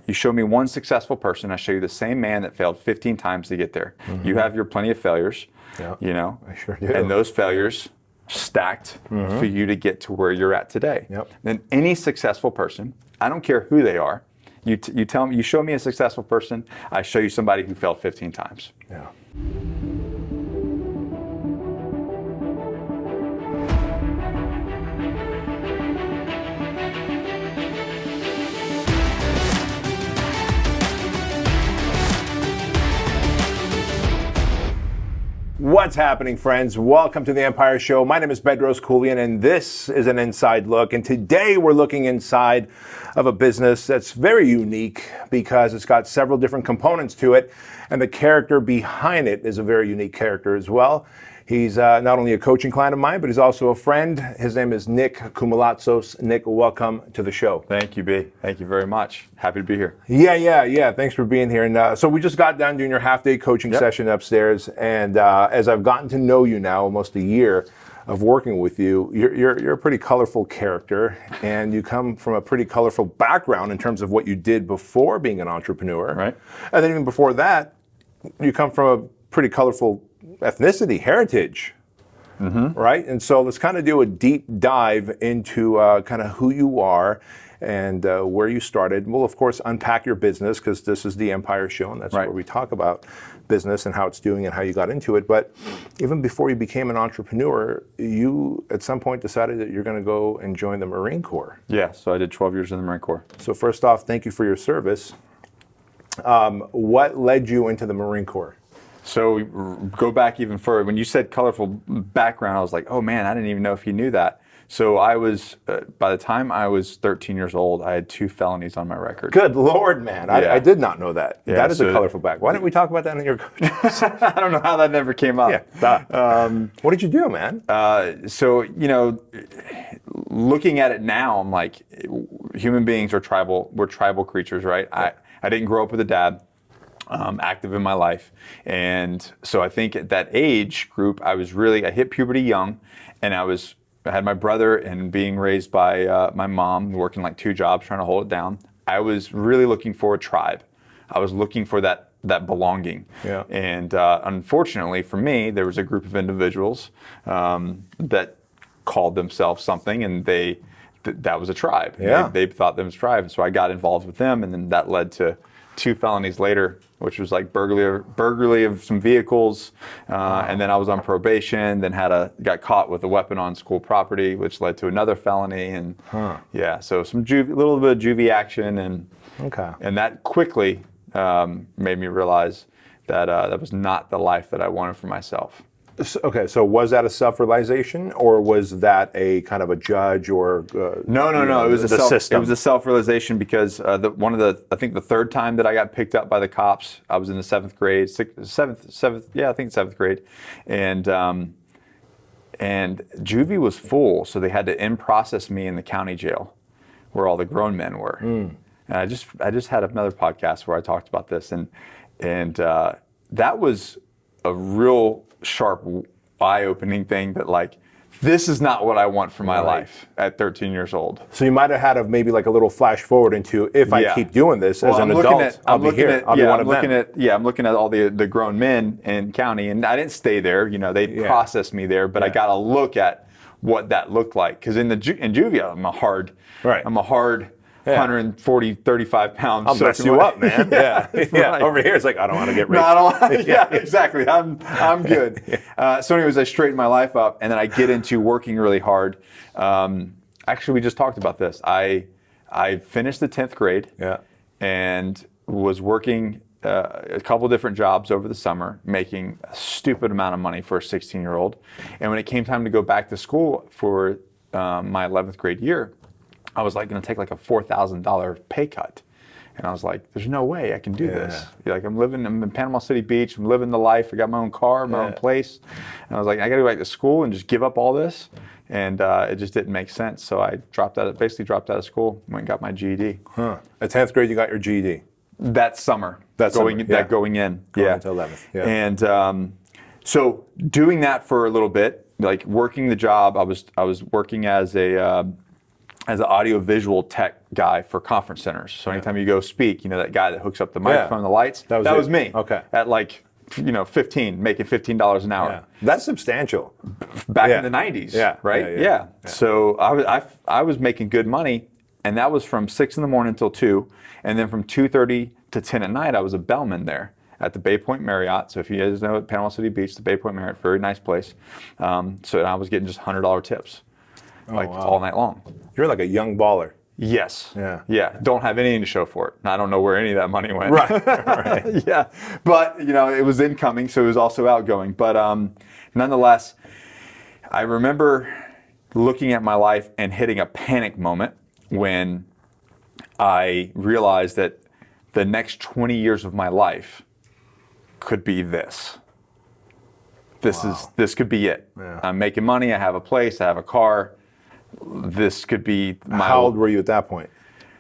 You show me one successful person, I show you the same man that failed 15 times to get there. You have your plenty of failures, you know, I sure do. and those failures stacked for you to get to where you're at today. Then any successful person, I don't care who they are, you tell me, you show me a successful person, I show you somebody who failed 15 times. Yeah. What's happening, friends? Welcome to the Empire Show. My name is Bedros Keuilian, and this is an inside look. And today we're looking inside of a business that's very unique because it's got several different components to it, and the character behind it is a very unique character as well. He's not only a coaching client of mine, but he's also a friend. His name is Nick Koumalatsos. Nick, welcome to the show. Thank you, B. Thank you very much. Happy to be here. Yeah. Thanks for being here. And so we just got done doing your half-day coaching session upstairs. And as I've gotten to know you now, almost a year of working with you, you're a pretty colorful character, and you come from a pretty colorful background in terms of what you did before being an entrepreneur. Right. And then even before that, you come from a pretty colorful ethnicity, heritage, right? And so let's kind of do a deep dive into kind of who you are and where you started. We'll, of course, unpack your business because this is the Empire Show, and that's where we talk about business and how it's doing and how you got into it. But even before you became an entrepreneur, you at some point decided that you're going to go and join the Marine Corp. Yeah, so I did 12 years in the Marine Corp. So first off, thank you for your service. What led you into the Marine Corp? So go back even further. When you said colorful background, I was like, oh man, I didn't even know if you knew that. So I was, by the time I was 13 years old, I had 2 felonies on my record. Good Lord, man. I did not know that. Yeah, that is a colorful background. Why didn't we talk about that in your coaching? I don't know how that never came up. What did you do, man? So, you know, looking at it now, I'm like, human beings are tribal. We're tribal creatures, right? I didn't grow up with a dad. Active in my life, and so I think at that age group, I hit puberty young, and I had my brother and being raised by my mom, working like 2 jobs, trying to hold it down. I was really looking for a tribe. I was looking for that belonging. Yeah. And unfortunately for me, there was a group of individuals that called themselves something, and that was a tribe. Yeah. They thought them as a tribe, so I got involved with them, and then that led to 2 felonies later, which was like burglary of some vehicles, and then I was on probation. Then got caught with a weapon on school property, which led to another felony, and so some little bit of juvie action, and that quickly made me realize that that was not the life that I wanted for myself. Okay, so was that a self-realization, or was that a kind of a judge, or No. It was system? It was a self-realization because I think the 3rd time that I got picked up by the cops, I was in the 7th grade, 7th grade, and juvie was full, so they had to in-process me in the county jail, where all the grown men were. And I just had another podcast where I talked about this, and that was a real sharp, eye-opening thing that like, this is not what I want for my life at 13 years old. So you might have had maybe like a little flash forward into, if I keep doing this as an adult, I'll be here. I'll be one of them. I'm looking at all the grown men in county, and I didn't stay there. You know, they processed me there, but I got to look at what that looked like, because in juvie, I'm a hard 140, 35 pounds. I'll mess you up, man. Right. Over here, it's like, I don't want to get raped. No, I don't want to, exactly. I'm good. So anyways, I straightened my life up, and then I get into working really hard. Actually, we just talked about this. I finished the 10th grade and was working a couple different jobs over the summer, making a stupid amount of money for a 16-year-old. And when it came time to go back to school for my 11th grade year, I was like going to take like a $4,000 pay cut. And I was like, there's no way I can do this. Like I'm in Panama City Beach, I'm living the life, I got my own car, my own place. And I was like, I got to go back to school and just give up all this. And it just didn't make sense. So I basically dropped out of school, went and got my GED. At 10th grade, you got your GED? That summer. Going in. Going into 11th. Yeah. And so doing that for a little bit, like working the job, I was working as a as an audio-visual tech guy for conference centers. So anytime you go speak, that guy that hooks up the microphone and the lights, that was me. Okay. At like, 15, making $15 an hour. Yeah. That's substantial. Back in the 90s, right? Yeah. So I was making good money, and that was from 6 in the morning until 2, and then from 2:30 to 10 at night, I was a bellman there at the Bay Point Marriott. So if you guys know Panama City Beach, the Bay Point Marriott, very nice place. So I was getting just $100 tips, all night long. You're like a young baller. Yes. Yeah. Yeah. Don't have anything to show for it. I don't know where any of that money went. Right. Right. Yeah. But, it was incoming, so it was also outgoing. But nonetheless, I remember looking at my life and hitting a panic moment when I realized that the next 20 years of my life could be this. This could be it. Yeah. I'm making money. I have a place. I have a car. This could be my... How old were you at that point?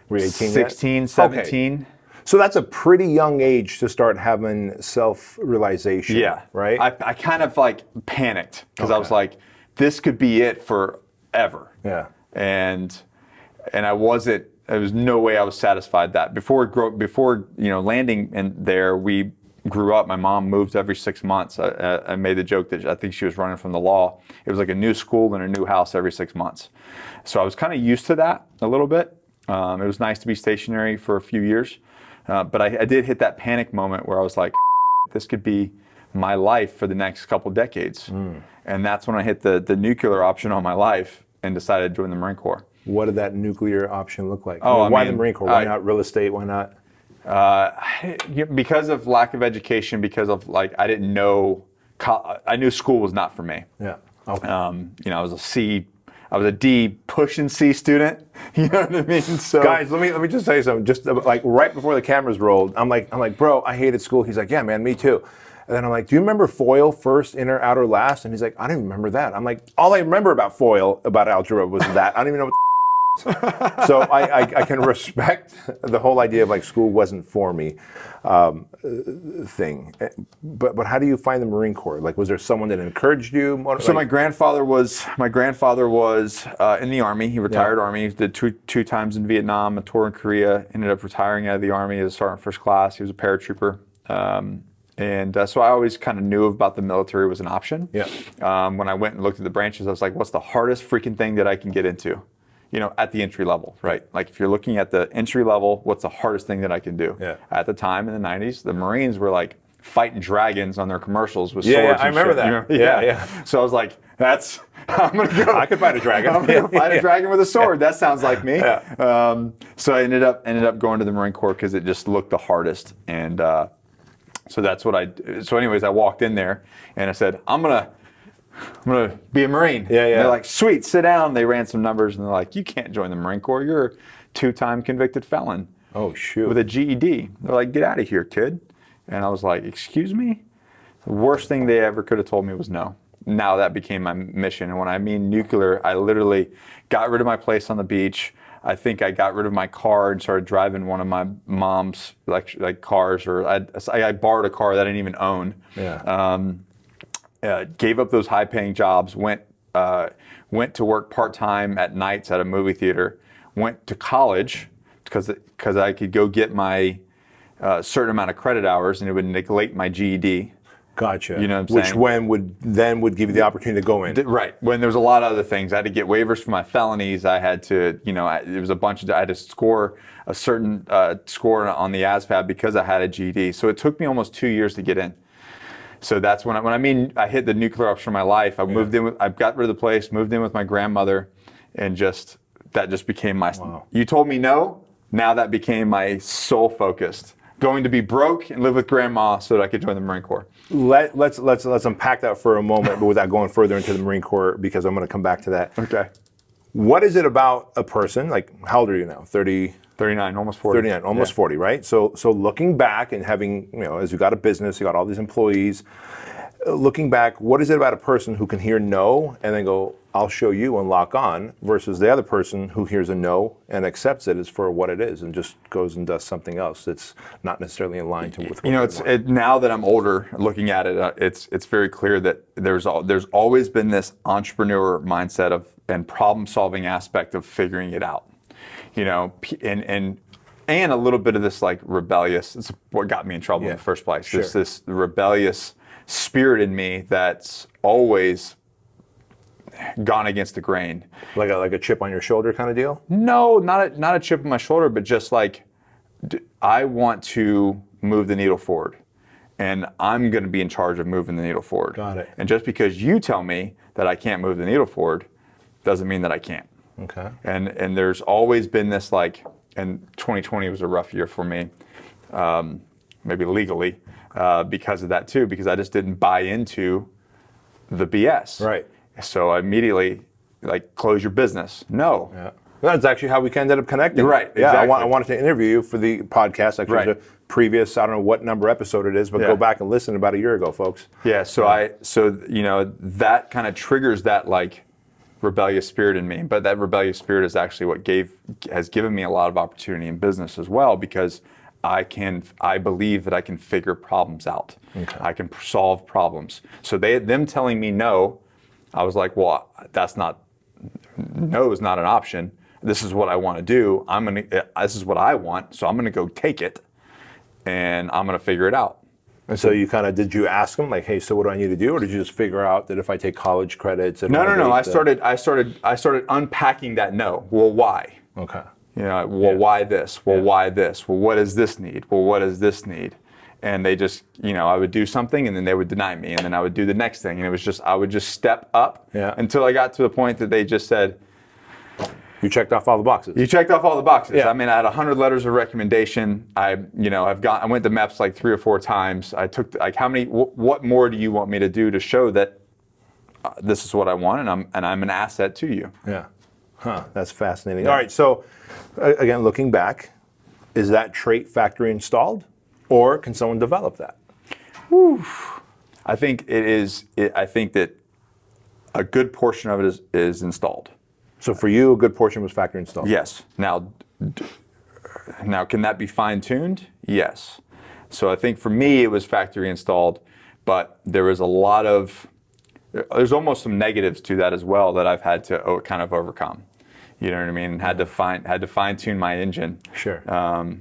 Were you 18 16, yet? 17. Okay. So that's a pretty young age to start having self-realization, right? I kind of like panicked because I was like, this could be it forever. Yeah. And I wasn't, there was no way I was satisfied that. Before landing in there, we grew up. My mom moved every 6 months. I made the joke that I think she was running from the law. It was like a new school and a new house every 6 months. So I was kind of used to that a little bit. It was nice to be stationary for a few years. But I did hit that panic moment where I was like, this could be my life for the next couple decades. And that's when I hit the nuclear option on my life and decided to join the Marine Corps. What did that nuclear option look like? Oh, why the Marine Corps? Why not real estate? Why not? Because of lack of education, because of I didn't know, I knew school was not for me. Yeah. Okay. I was a D pushing C student. You know what I mean? So guys, let me just tell you something. Just like right before the cameras rolled, I'm like, bro, I hated school. He's like, yeah, man, me too. And then I'm like, do you remember FOIL, first, inner, outer, last? And he's like, I don't even remember that. I'm like, all I remember about FOIL, about algebra, was that. I don't even know what so I can respect the whole idea of school wasn't for me thing. But how do you find the Marine Corps? Was there someone that encouraged you? So my grandfather was in the Army. He retired Army. He did two times in Vietnam, a tour in Korea, ended up retiring out of the Army as a sergeant first class. He was a paratrooper. So I always kind of knew about the military was an option. Yeah. When I went and looked at the branches, I was like, what's the hardest freaking thing that I can get into? At the entry level, right? If you're looking at the entry level, what's the hardest thing that I can do? Yeah. At the time in the 90s, the Marines were fighting dragons on their commercials with swords. Yeah, I and remember shit. that. Yeah. So I was like, I'm going to go. I could fight a dragon. I'm going to fight a dragon with a sword. That sounds like me. Yeah. So I ended up going to the Marine Corps because it just looked the hardest. And so that's what so anyways, I walked in there and I said, I'm going to be a Marine. Yeah. And they're like, sweet, sit down. They ran some numbers and they're like, you can't join the Marine Corps. You're a 2-time convicted felon. Oh, shoot. With a GED. They're like, get out of here, kid. And I was like, excuse me? The worst thing they ever could have told me was no. Now that became my mission. And when I mean nuclear, I literally got rid of my place on the beach. I think I got rid of my car and started driving one of my mom's cars, or I borrowed a car that I didn't even own. Yeah. Gave up those high-paying jobs, went to work part-time at nights at a movie theater, went to college because I could go get my certain amount of credit hours and it would negate my GED. Gotcha. You know what I'm Which saying? would give you the opportunity to go in. Right. When there was a lot of other things. I had to get waivers for my felonies. I had to, there was a bunch of, I had to score a certain score on the ASVAB because I had a GED. So it took me almost 2 years to get in. So that's when I I hit the nuclear option of my life. I moved in I got rid of the place, moved in with my grandmother, and that just became my. Wow. You told me no. Now that became my sole focus. Going to be broke and live with grandma so that I could join the Marine Corps. Let's unpack that for a moment, but without going further into the Marine Corps, because I'm going to come back to that. Okay. What is it about a person? How old are you now? 30. 39, almost 40. 39, almost 40, right? So looking back and having, as you got a business, you got all these employees, looking back, what is it about a person who can hear no and then go, I'll show you and lock on, versus the other person who hears a no and accepts it as for what it is and just goes and does something else that's not necessarily in line with what now that I'm older, looking at it, it's very clear that there's always been this entrepreneur mindset and problem solving aspect of figuring it out, and a little bit of this like rebellious. It's what got me in trouble in the first place. Sure. This rebellious spirit in me that's always gone against the grain. Like a chip on your shoulder kind of deal? No, not a chip on my shoulder, but just like I want to move the needle forward, and I'm going to be in charge of moving the needle forward. Got it. And just because you tell me that I can't move the needle forward doesn't mean that I can't. Okay. And there's always been this like, and 2020 was a rough year for me, maybe legally, because of that too, because I just didn't buy into the BS. Right. So I immediately close your business. No. Yeah. That's actually how we ended up connecting. Right. Yeah. Exactly. I wanted to interview you for the podcast. Actually, Right. the previous, I don't know what number episode it is, but go back and listen about a year ago, folks. Yeah. So that kind of triggers that rebellious spirit in me. But that rebellious spirit is actually what has given me a lot of opportunity in business as well, because I believe that I can figure problems out. Okay. I can solve problems. So them telling me no, I was like, well, no is not an option. This is what I want to do. This is what I want. So I'm going to go take it, and I'm going to figure it out. And so did you ask them like, hey, so what do I need to do? Or did you just figure out that if I take college credits? No. I started unpacking that no. Well, why? Okay. Why this? Well, why this? Well, what does this need? Well, what does this need? And they just, I would do something and then they would deny me, and then I would do the next thing. And it was just, I would just step up until I got to the point that they just said, you checked off all the boxes. You checked off all the boxes. Yeah. I mean, I had 100 letters of recommendation. I went to MEPS 3 or 4 times. I took what more do you want me to do to show that this is what I want and I'm an asset to you? Yeah. Huh, that's fascinating. Yeah. All right, so again, looking back, is that trait factory installed, or can someone develop that? Whew. I think it is. I think that a good portion of it is installed. So for you, a good portion was factory installed? Yes. Now, can that be fine-tuned? Yes. So I think for me, it was factory installed, but there was there's almost some negatives to that as well that I've had to kind of overcome. You know what I mean? And had to fine-tune my engine. Sure.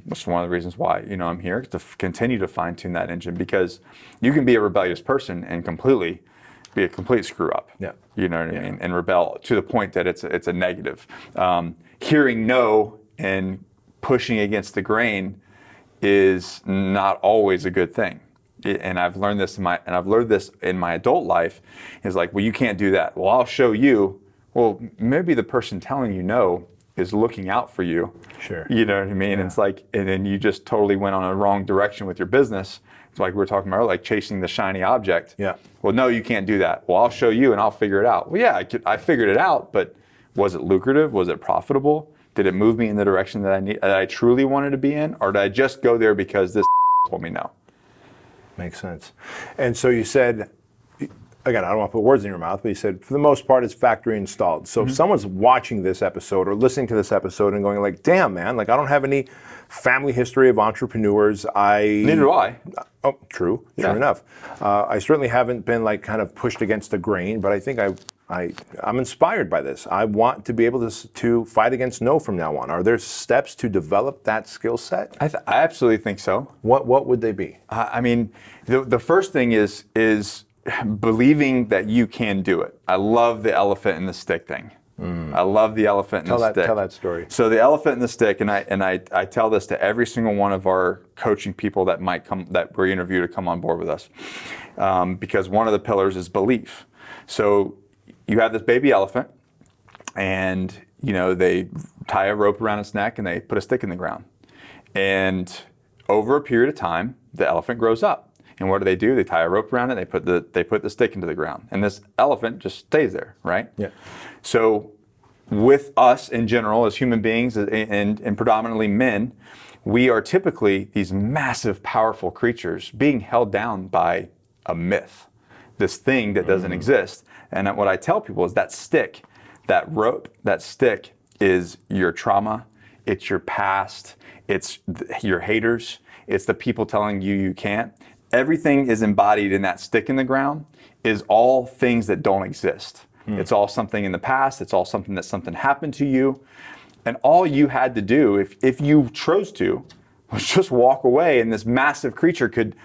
Which is one of the reasons why I'm here, to continue to fine-tune that engine, because you can be a rebellious person and be a complete screw up. Yeah. You know what I mean? And rebel to the point that it's a negative. Hearing no and pushing against the grain is not always a good thing. And I've learned this in my adult life, is like, well, you can't do that. Well, I'll show you. Well, maybe the person telling you no is looking out for you. Sure. You know what I mean? Yeah. It's like, and then you just totally went on a wrong direction with your business. It's like we were talking about, like chasing the shiny object. Yeah. Well, no, you can't do that. Well, I'll show you and I'll figure it out. Well, yeah, I figured it out, but was it lucrative? Was it profitable? Did it move me in the direction that I truly wanted to be in? Or did I just go there because this told me no? Makes sense. And so you said, again, I don't want to put words in your mouth, but you said, for the most part, it's factory installed. So if someone's watching this episode or listening to this episode and going like, damn, man, I don't have any family history of entrepreneurs. Neither do I. Oh, true. Yeah. Sure enough. I certainly haven't been kind of pushed against the grain, but I think I'm inspired by this. I want to be able to fight against no from now on. Are there steps to develop that skill set? I absolutely think so. What would they be? I mean, the first thing is believing that you can do it. I love the elephant in the stick thing. I love the elephant in the stick. Tell that story. So the elephant in the stick, and I tell this to every single one of our coaching people that we interview to come on board with us, because one of the pillars is belief. So you have this baby elephant, and they tie a rope around its neck and they put a stick in the ground, and over a period of time, the elephant grows up. And what do? They tie a rope around it. They put the stick into the ground, and this elephant just stays there, right? Yeah. So, with us in general, as human beings, and predominantly men, we are typically these massive, powerful creatures being held down by a myth. this thing that doesn't exist. And what I tell people is that stick, that rope, that stick is your trauma, it's your past, it's your haters, it's the people telling you you can't. Everything is embodied in that stick in the ground is all things that don't exist. It's all something in the past, it's all something that something happened to you. And all you had to do, if you chose to, was just walk away, and this massive creature could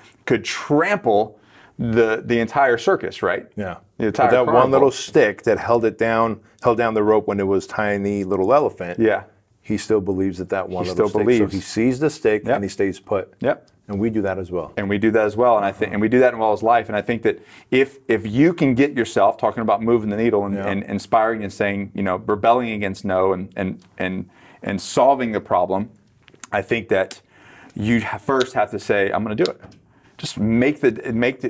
trample the entire circus, right? Yeah. The entire But that carnival. one little stick that held down the rope when it was tiny little elephant. Yeah. He still believes that one He little still stick. believes. So he sees the stick Yep. and he stays put. Yep. And we do that as well. And we do that as well, and I think, and we do that in Well's life. And I think that if you can get yourself talking about moving the needle and inspiring and saying, rebelling against no and solving the problem, I think that you first have to say, I'm going to do it. Just make the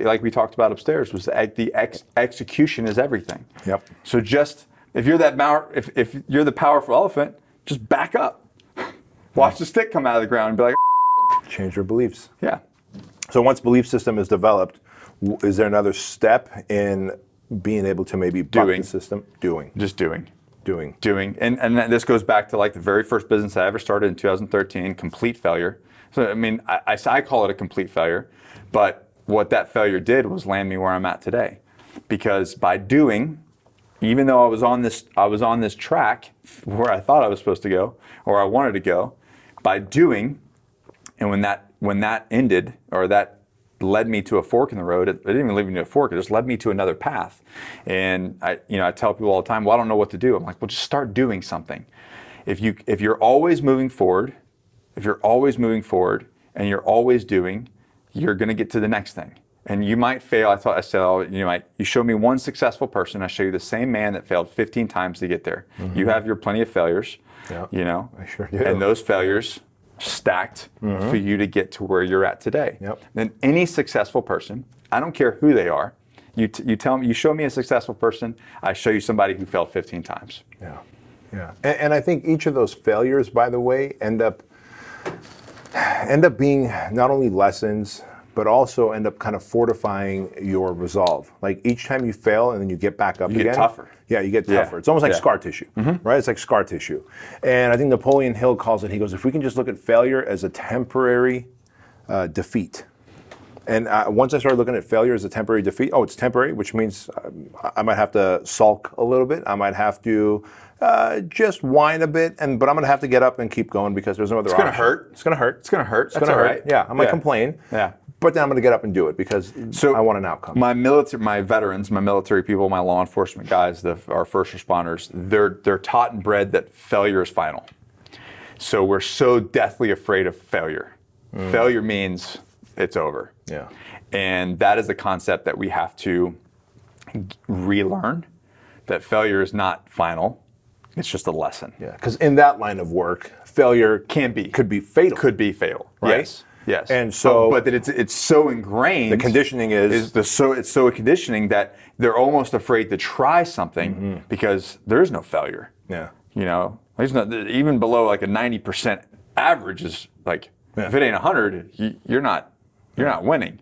like we talked about upstairs, was the execution is everything. Yep. So just if you're if you're the powerful elephant, just back up, watch the stick come out of the ground, and be like, Change your beliefs. yeah. So once belief system is developed, is there another step in being able to maybe buck Doing. the system? Doing. Just doing. Doing. And this goes back to like the very first business I ever started in 2013, complete failure. So I mean, I call it a complete failure, but what that failure did was land me where I'm at today, because by doing, even though I was on this track where I thought I was supposed to go or I wanted to go, by doing, and when that ended, or that led me to a fork in the road, it didn't even lead me to a fork, it just led me to another path. And I tell people all the time, well, I don't know what to do. I'm like, well, just start doing something. If you're always moving forward, and you're always doing, you're going to get to the next thing. And you might fail. I said, you show me one successful person, I show you the same man that failed 15 times to get there. You have your plenty of failures, I sure do. and those failures stacked for you to get to where you're at today. Yep. Then any successful person, I don't care who they are, you tell me, you show me a successful person, I show you somebody who failed 15 times. Yeah. And I think each of those failures, by the way, end up being not only lessons, but also end up kind of fortifying your resolve. Like each time you fail and then you get back up again. You get tougher. Yeah, you get tougher. It's almost like scar tissue, right? It's like scar tissue. And I think Napoleon Hill calls it, he goes, if we can just look at failure as a temporary defeat. And once I started looking at failure as a temporary defeat, it's temporary, which means I might have to sulk a little bit. I might have to just whine a bit, but I'm going to have to get up and keep going because there's no other option. It's going to hurt. It's going to hurt. That's all right. Yeah, I might complain. Yeah. But then I'm going to get up and do it because I want an outcome. My veterans, my military people, my law enforcement guys, our first responders, they're taught and bred that failure is final. So we're so deathly afraid of failure. Failure means it's over. Yeah. And that is the concept that we have to relearn, that failure is not final. It's just a lesson. Yeah, because in that line of work, failure could be fatal. Could be fatal. Right? Yes. And so, but that it's so ingrained. The conditioning it's so conditioning that they're almost afraid to try something because there is no failure. Yeah. There's not, even below like a 90% average is like, if it ain't 100, you're not winning.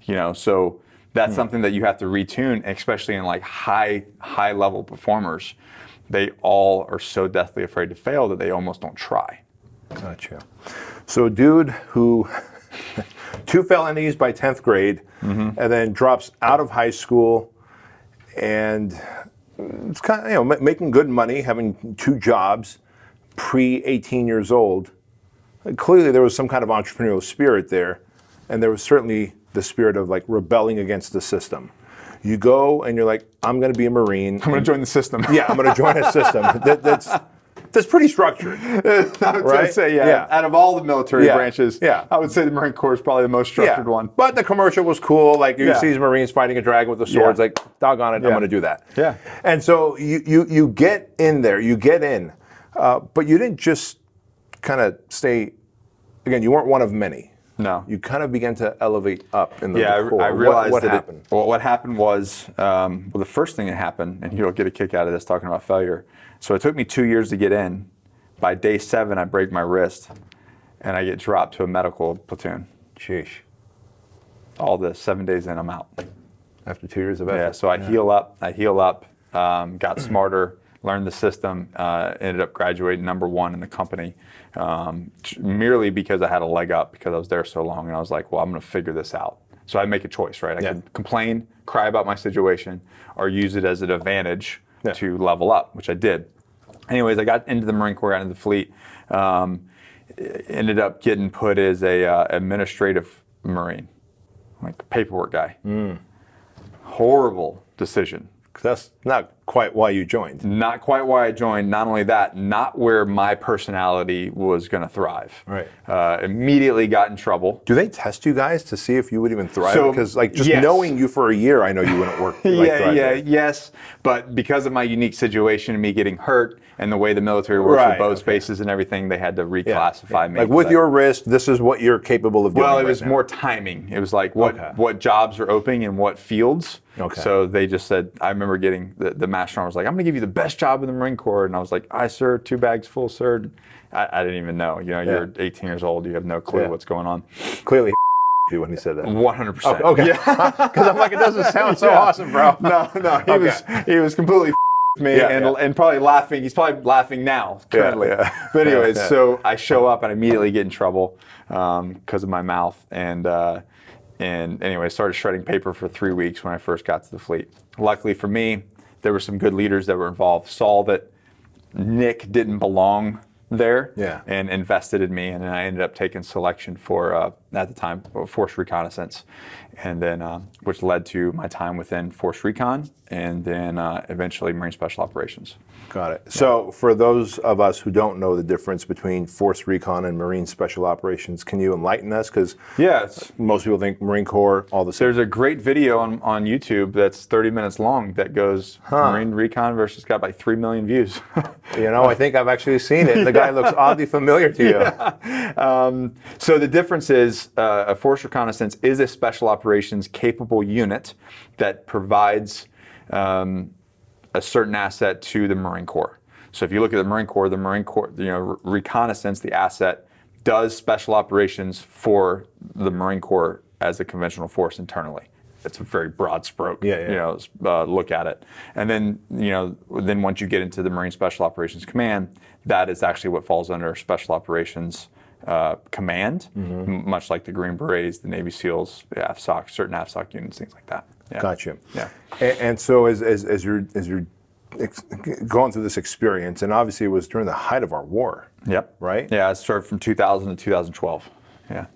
Yeah. So that's something that you have to retune, especially in like high level performers. They all are so deathly afraid to fail that they almost don't try. Gotcha. So a dude who 2 felonies by 10th grade and then drops out of high school and it's kind of, making good money, having 2 jobs, pre-18 years old. Clearly there was some kind of entrepreneurial spirit there, and there was certainly the spirit of like rebelling against the system. You go and you're like, I'm going to be a Marine. I'm going to join the system. Yeah, I'm going to join a system. That's pretty structured. I would say, out of all the military branches, I would say the Marine Corps is probably the most structured one. But the commercial was cool. Like you see these Marines fighting a dragon with the swords. Like, doggone it, I'm going to do that. Yeah. And so you get in there, but you didn't just kind of stay. Again, you weren't one of many. No. You kind of began to elevate up in the Corps. I realized what that happened. What happened was, the first thing that happened, and you'll get a kick out of this talking about failure. So it took me 2 years to get in. By day 7, I break my wrist, and I get dropped to a medical platoon. Sheesh. All this, 7 days in, I'm out. After 2 years of effort. Yeah, so I heal up, got smarter, learned the system, ended up graduating #1 in the company, merely because I had a leg up because I was there so long, and I was like, well, I'm going to figure this out. So I make a choice, right? I could complain, cry about my situation, or use it as an advantage to level up, which I did. Anyways, I got into the Marine Corps, got into the fleet, ended up getting put as a administrative Marine, like a paperwork guy. Horrible decision. That's not quite why you joined. Not quite why I joined. Not only that, not where my personality was going to thrive. Right. Immediately got in trouble. Do they test you guys to see if you would even thrive? So, because like just yes. knowing you for a year, I know you wouldn't work. Yes. But because of my unique situation and me getting hurt and the way the military works with boat spaces and everything, they had to reclassify me. Like with your wrist, this is what you're capable of doing. Well, it was more timing. It was like what jobs are opening and what fields. Okay. So they just said, I remember getting the master sergeant was like, I'm going to give you the best job in the Marine Corps. And I was like, aye, sir, 2 bags full, sir. I didn't even know. You know, you're 18 years old. You have no clue what's going on. Clearly you when he said that. 100%. Okay. Because I'm like, it doesn't sound so awesome, bro. No. He was completely me and probably laughing. He's probably laughing now currently. But anyways, so I show up and I immediately get in trouble because of my mouth. And anyway, I started shredding paper for 3 weeks when I first got to the fleet. Luckily for me, there were some good leaders that were involved, saw that Nick didn't belong there and invested in me. And then I ended up taking selection for, at the time, Force Reconnaissance. And then, which led to my time within Force Recon and then eventually Marine Special Operations. Got it. So for those of us who don't know the difference between Force Recon and Marine Special Operations, can you enlighten us? Because most people think Marine Corps, all the same. There's a great video on YouTube that's 30 minutes long that goes Marine Recon versus, got like 3 million views. You know, I think I've actually seen it. The guy looks oddly familiar to you. So the difference is a Force Reconnaissance is a special operations capable unit that provides a certain asset to the Marine Corps. So if you look at the Marine Corps, you know, Reconnaissance, the asset, does special operations for the Marine Corps as a conventional force internally. It's a very broad stroke, you know, look at it. And then, you know, then once you get into the Marine Special Operations Command, that is actually what falls under Special Operations Command, much like the Green Berets, the Navy SEALs, the AFSOC, certain AFSOC units, things like that. Gotcha. Yeah. And so as you're going through this experience, and obviously it was during the height of our war. Yep. Right? Yeah, I served from 2000 to 2012. Yeah.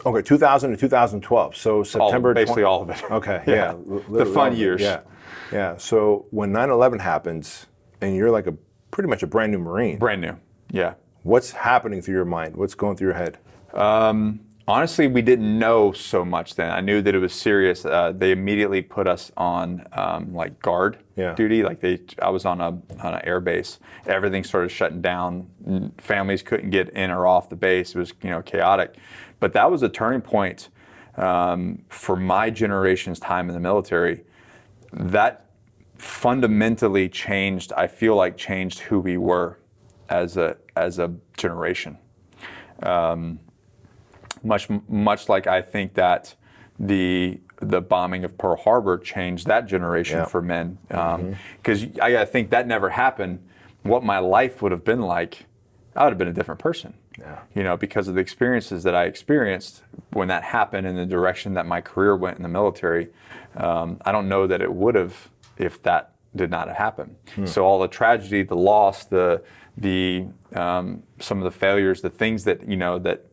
Okay, 2000 to 2012. So September. Basically all of it. Okay. Yeah. The fun years. Yeah. So when 9/11 happens, and you're like pretty much a brand new Marine. Brand new. Yeah. What's happening through your mind? What's going through your head? Honestly, we didn't know so much then. I knew that it was serious. They immediately put us on like guard duty. Like I was on an air base. Everything started shutting down. Families couldn't get in or off the base. It was chaotic. But that was a turning point for my generation's time in the military. That fundamentally changed. I feel like changed who we were as a generation. Much like I think that the bombing of Pearl Harbor changed that generation for men. Because I think that never happened. What my life would have been like, I would have been a different person. Because of the experiences that I experienced when that happened and the direction that my career went in the military. I don't know that it would have if that did not happen. So all the tragedy, the loss, the some of the failures, the things that that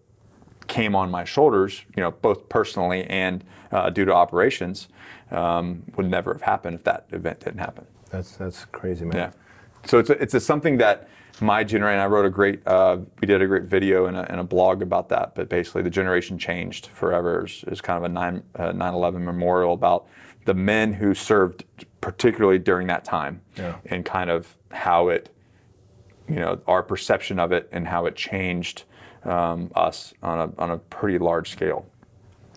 came on my shoulders, both personally and due to operations, would never have happened if that event didn't happen. That's crazy, man. Yeah. So it's something that my generation. I wrote we did a great video and a blog about that. But basically, the generation changed forever. Is kind of a 9/11 memorial about the men who served, particularly during that time, and kind of how it, our perception of it and how it changed us on a pretty large scale.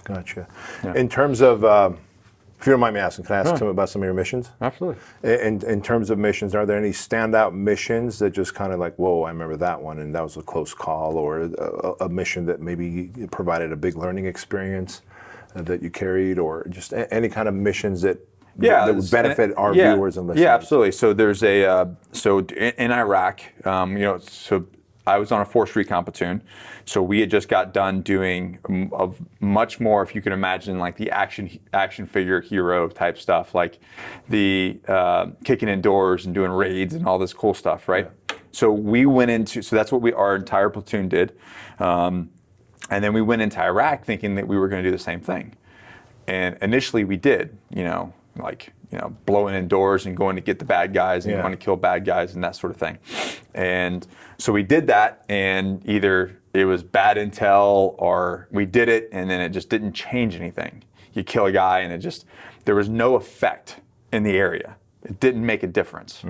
Gotcha. Yeah. In terms of, if you don't mind me asking, can I ask some about some of your missions? Absolutely. In terms of missions, are there any standout missions that just kind of like, whoa, I remember that one, and that was a close call, or a mission that maybe provided a big learning experience? that you carried, or just any kind of missions that would Yeah, benefit our viewers and listeners? Yeah, absolutely. So there's in Iraq, so I was on a forced recon platoon. So we had just got done doing much more, if you can imagine, like the action figure hero type stuff, like the kicking in doors and doing raids and all this cool stuff, right? Yeah. So we went into, so that's what our entire platoon did. And then we went into Iraq thinking that we were going to do the same thing. And initially we did, blowing in doors and going to get the bad guys and going to kill bad guys and that sort of thing. And so we did that, and either it was bad intel or we did it and then it just didn't change anything. You kill a guy and there was no effect in the area. It didn't make a difference.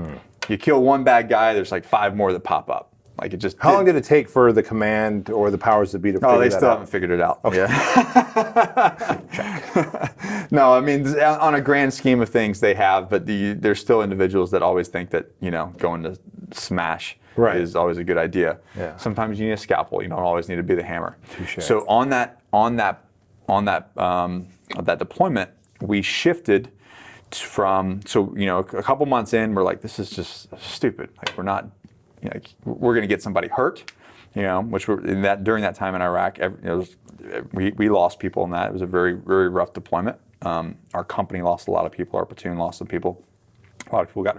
You kill one bad guy, there's like 5 more that pop up. Like it just. How long did it take for the command or the powers that be to figure that out? Oh, they still haven't figured it out. Okay. Yeah. Check. No, I mean, on a grand scheme of things, they have, but there's still individuals that always think that going to smash is always a good idea. Yeah. Sometimes you need a scalpel. You don't always need to be the hammer. Touché. So on that deployment, we shifted from a couple months in, we're like, this is just stupid. Like we're going to get somebody hurt, which during that time in Iraq, we lost people in that. It was a very, very rough deployment. Our company lost a lot of people. Our platoon lost some people. A lot of people got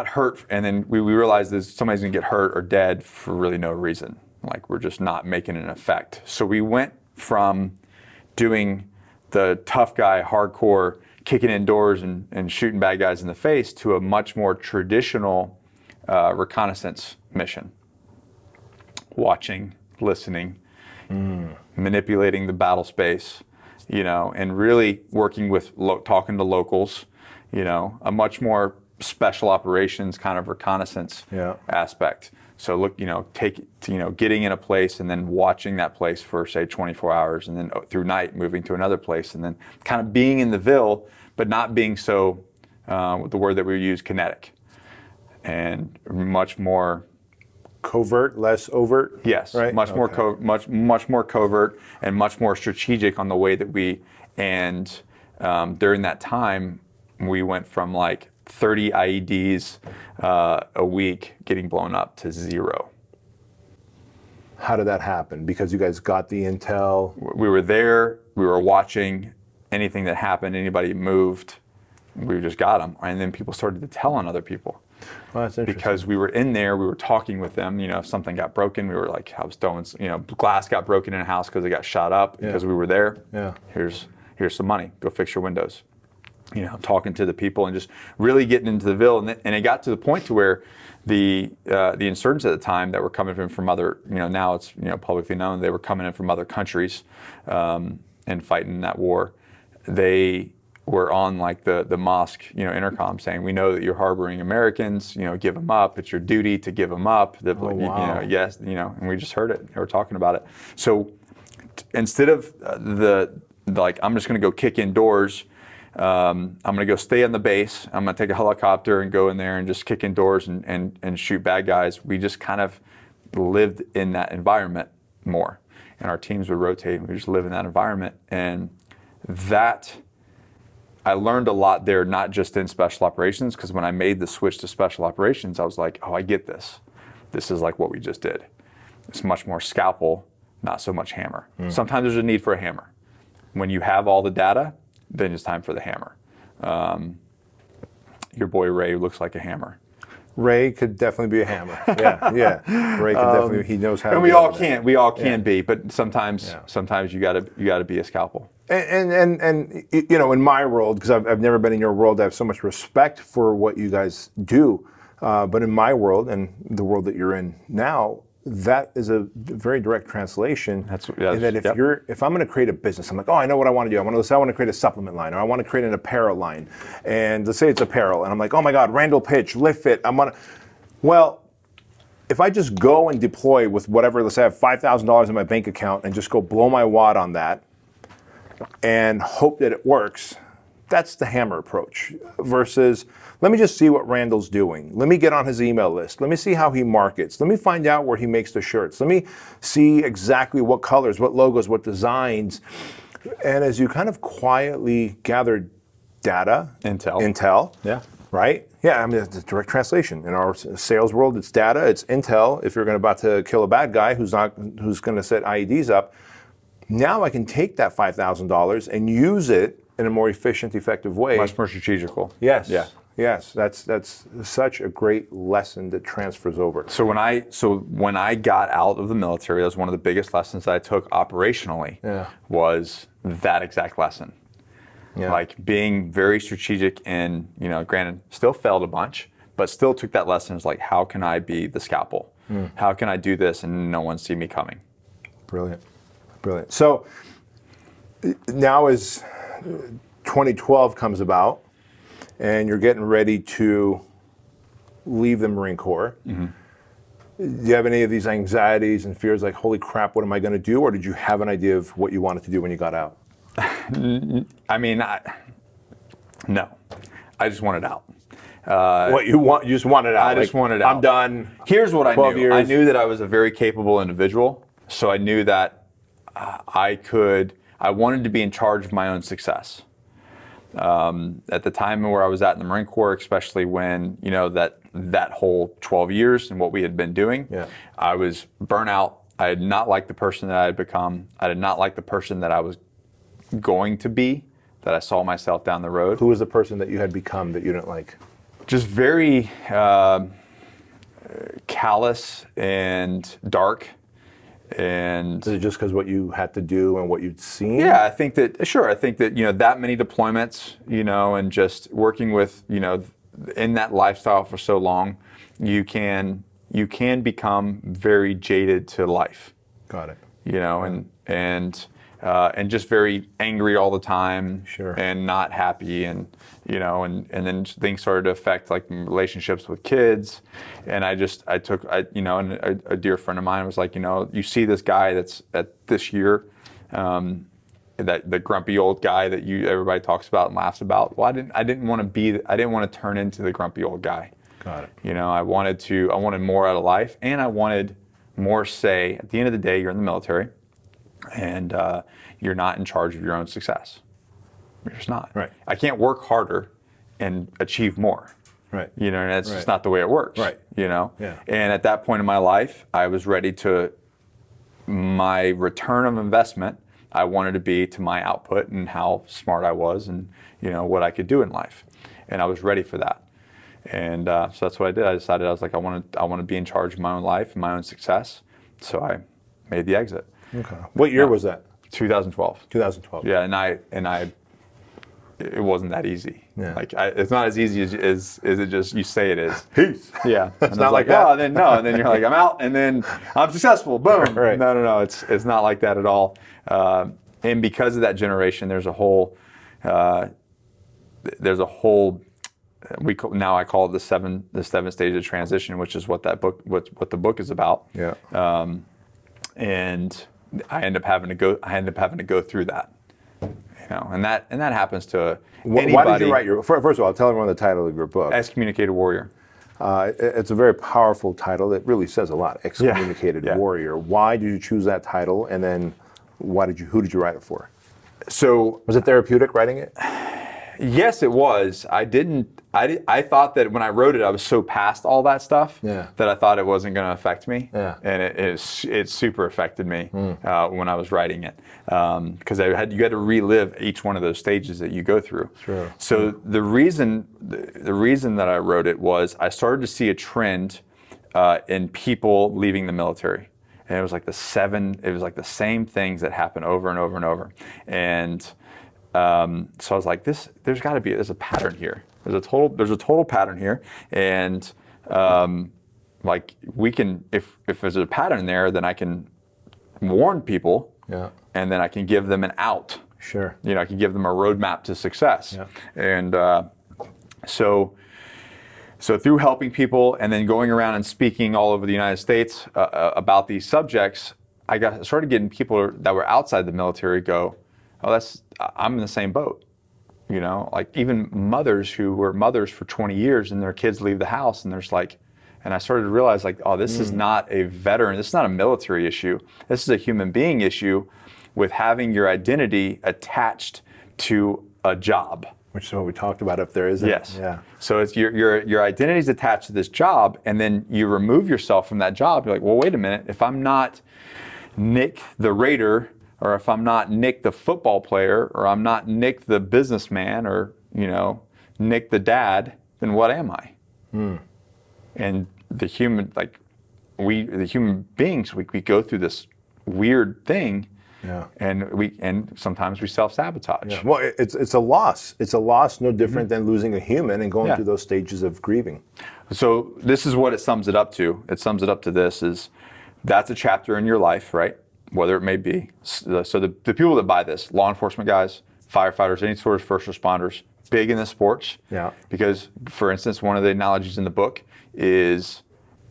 hurt, and then we realized that somebody's going to get hurt or dead for really no reason. Like we're just not making an effect. So we went from doing the tough guy, hardcore, kicking in doors and shooting bad guys in the face to a much more traditional reconnaissance mission. Watching, listening, manipulating the battle space, and really working with, talking to locals, a much more special operations kind of reconnaissance aspect. So getting in a place and then watching that place for say 24 hours and then through night moving to another place and then kind of being in the Ville, but not being so, the word that we use, kinetic, and much more covert, less overt. Yes, right? much more covert and much more strategic on the way that during that time we went from like 30 IEDs a week getting blown up to 0. How did that happen? Because you guys got the intel? We were there, we were watching anything that happened, anybody moved, we just got them. And then people started to tell on other people. Well, that's interesting. Because we were in there, we were talking with them, if something got broken, we were like, I was throwing, glass got broken in a house because it got shot up because we were there. Yeah. Here's some money, go fix your windows. Talking to the people and just really getting into the Ville. And it got to the point to where the insurgents at the time that were coming from other, now it's publicly known, they were coming in from other countries and fighting that war. They were on like the mosque, intercom saying, we know that you're harboring Americans, give them up. It's your duty to give them up. Wow. Yes, and we just heard it. They were talking about it. So instead of I'm just going to go kick in doors, I'm going to go stay on the base. I'm going to take a helicopter and go in there and just kick in doors and shoot bad guys. We just kind of lived in that environment more. And our teams would rotate and we just live in that environment. And that, I learned a lot there, not just in special operations, because when I made the switch to special operations, I was like, oh, I get this. This is like what we just did. It's much more scalpel, not so much hammer. Sometimes there's a need for a hammer. When you have all the data, then it's time for the hammer. Your boy Ray looks like a hammer. Ray could definitely be a hammer. Yeah. Ray could definitely. He knows how. And we all can. We all can be, but sometimes you gotta be a scalpel. And in my world, because I've never been in your world, I have so much respect for what you guys do. But in my world and the world that you're in now, that is a very direct translation. And that if I'm going to create a business, I'm like, oh, I know what I want to do. I want to create a supplement line, or I want to create an apparel line. And let's say it's apparel, and I'm like, oh my God, Randall Pitch, Lift Fit. Well, if I just go and deploy with whatever, let's say I have $5,000 in my bank account and just go blow my wad on that and hope that it works, That's the hammer approach versus let me just see what Randall's doing. Let me get on his email list. Let me see how he markets. Let me find out where he makes the shirts. Let me see exactly what colors, what logos, what designs. And as you kind of quietly gather data, intel, Yeah. right? Yeah, I mean, it's a direct translation. In our sales world, it's data, it's intel. If you're about to kill a bad guy who's going to set IEDs up, now I can take that $5,000 and use it in a more efficient, effective way. Much more strategical. Yes. Yeah. Yes. That's such a great lesson that transfers over. So when I got out of the military, that was one of the biggest lessons that I took operationally. Yeah. Was that exact lesson. Yeah. Like being very strategic and, granted, still failed a bunch, but still took that lesson as like, how can I be the scalpel? How can I do this and no one see me coming? Brilliant. Brilliant. So now as 2012 comes about and you're getting ready to leave the Marine Corps, do you have any of these anxieties and fears like, holy crap, what am I going to do? Or did you have an idea of what you wanted to do when you got out? I mean, no. I just wanted out. What you want? You just wanted out. I just wanted out. I'm done. Here's what I 12 knew. years. I knew that I was a very capable individual, so I knew that I wanted to be in charge of my own success. At the time where I was at in the Marine Corps, especially when, that whole 12 years and what we had been doing, I was burnt out. I did not like the person that I had become. I did not like the person that I was going to be, that I saw myself down the road. Who was the person that you had become that you didn't like? Just very callous and dark. And is it just because what you had to do and what you'd seen? Yeah, I think that that many deployments, and just working with, in that lifestyle for so long, you can become very jaded to life. Got it. And just very angry all the time. Sure. And not happy, and then things started to affect like relationships with kids, and a dear friend of mine was like, you see this guy that's at this year, that the grumpy old guy that everybody talks about and laughs about. Well, I didn't want to turn into the grumpy old guy. Got it. I wanted more out of life, and I wanted more say. At the end of the day, you're in the military, and you're not in charge of your own success. You're just not. Right. I can't work harder and achieve more. Right. And that's just not the way it works. Right. Yeah. And at that point in my life, I was ready to, my return of investment, I wanted to be to my output and how smart I was and, what I could do in life. And I was ready for that. And so that's what I did. I decided, I was like, I want to be in charge of my own life and my own success. So I made the exit. Okay. What year was that? 2012. 2012. Yeah, and it wasn't that easy. Yeah. Like it's not as easy as it just you say it is. Peace. Yeah. It's not like that. Oh, and then you're like, I'm out, and then I'm successful. Boom. Right. No. It's not like that at all. And because of that generation, there's a whole. I call it the seven stages of transition, which is what that book, what the book is about. Yeah. And I end up having to go through that. And that happens to anybody. Why did you write first of all, tell everyone the title of your book. Excommunicated Warrior. It's a very powerful title. It really says a lot. Excommunicated Warrior. Why did you choose that title? And then who did you write it for? So was it therapeutic writing it? Yes, it was. I thought that when I wrote it, I was so past all that stuff that I thought it wasn't going to affect me. Yeah. And it super affected me when I was writing it, because you had to relive each one of those stages that you go through. Sure. So the reason that I wrote it was I started to see a trend in people leaving the military. And it was like the same things that happen over and over and over. And so I was like, there's a pattern here. There's a total pattern here. And like we can, if there's a pattern there, then I can warn people. Yeah. And then I can give them an out. Sure. I can give them a roadmap to success. Yeah. And so through helping people and then going around and speaking all over the United States about these subjects, I started getting people that were outside the military go, oh, I'm in the same boat. You know, like even mothers who were mothers for 20 years and their kids leave the house and there's like, and I started to realize like, oh, this is not a veteran, this is not a military issue. This is a human being issue with having your identity attached to a job. Which is what we talked about if there isn't. Yes. Yeah. So it's your identity is attached to this job, and then you remove yourself from that job. You're like, well, wait a minute. If I'm not Nick the Raider, or if I'm not Nick the football player, or I'm not Nick the businessman, or Nick the dad, then what am I? And the human, like the human beings, we go through this weird thing. Yeah. And sometimes we self-sabotage. Yeah. Well, it's a loss. It's a loss no different than losing a human and going through those stages of grieving. So this is what it sums it up to. It sums it up to this is that's a chapter in your life, right? Whatever it may be. So the people that buy this, law enforcement guys, firefighters, any sort of first responders, big in the sports. Yeah. Because, for instance, one of the analogies in the book is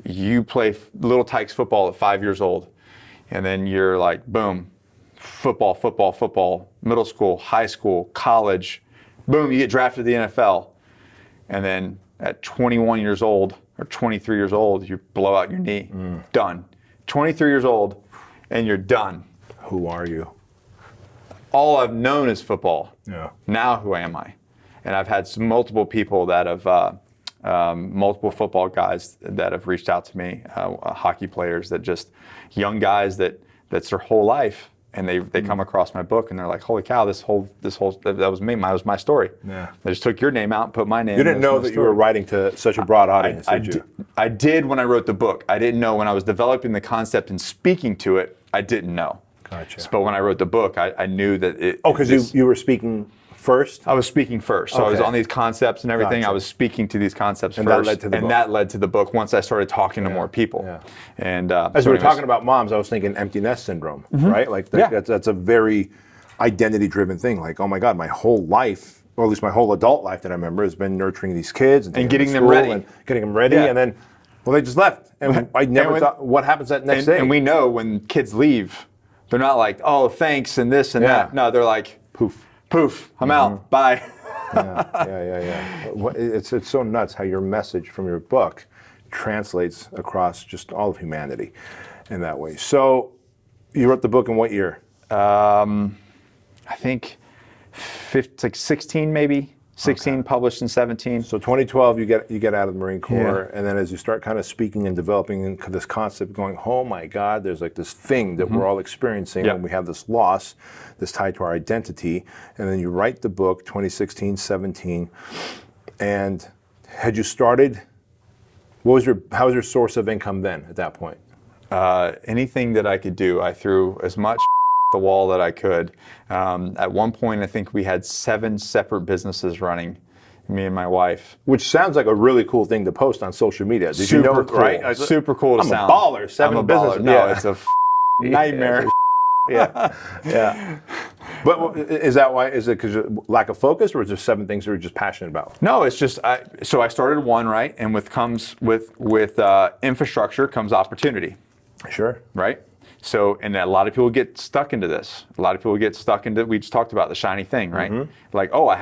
you play little Tykes football at 5 years old, and then you're like, boom, football, middle school, high school, college, boom, you get drafted to the NFL. And then at 21 years old or 23 years old, you blow out your knee. Done. 23 years old, and you're done. Who are you? All I've known is football. Yeah. Now who am I? And I've had multiple people that have, multiple football guys that have reached out to me, hockey players that just, young guys that's their whole life. And they come across my book and they're like, holy cow, that was me. That was my story. Yeah. They just took your name out and put my name. You didn't know that you were writing to such a broad audience, did you? I did when I wrote the book. I didn't know when I was developing the concept and speaking to it. I didn't know. Gotcha. But when I wrote the book, I knew that it. Oh, because you were speaking first? I was speaking first. So I was on these concepts and everything. Gotcha. I was speaking to these concepts and first. That led to the book. That led to the book once I started talking to more people. Yeah. And as we were talking about moms, I was thinking empty nest syndrome, right? Like that's a very identity-driven thing. Like, oh my God, my whole life, or at least my whole adult life that I remember, has been nurturing these kids and getting them ready. And getting them ready, and then, well, they just left. And I never thought, what happens that next day? And we know when kids leave, they're not like, oh, thanks, and this and that. No, they're like, poof, I'm out, bye. Yeah. It's so nuts how your message from your book translates across just all of humanity in that way. So you wrote the book in what year? I think it's like 16 maybe. 16 published in 17. So 2012 you get out of the Marine Corps, and then as you start kind of speaking and developing this concept, going, oh my God, there's like this thing that we're all experiencing when we have this loss, this tied to our identity, and then you write the book 2016, 17, and had you started? How was your source of income then at that point? Anything that I could do, I threw as much the wall that I could. At one point, I think we had 7 separate businesses running, me and my wife. Which sounds like a really cool thing to post on social media. Did you know, cool. right? Super cool to I'm sound. a baller. 7 businesses. No, it's a nightmare. Yeah. But is that why? Is it because of lack of focus, or is there 7 things that you're just passionate about? No, it's just so I started one, right, and with infrastructure comes opportunity. Sure. Right. So, and a lot of people get stuck into this. A lot of people get stuck into, we just talked about the shiny thing, right? Like, oh, I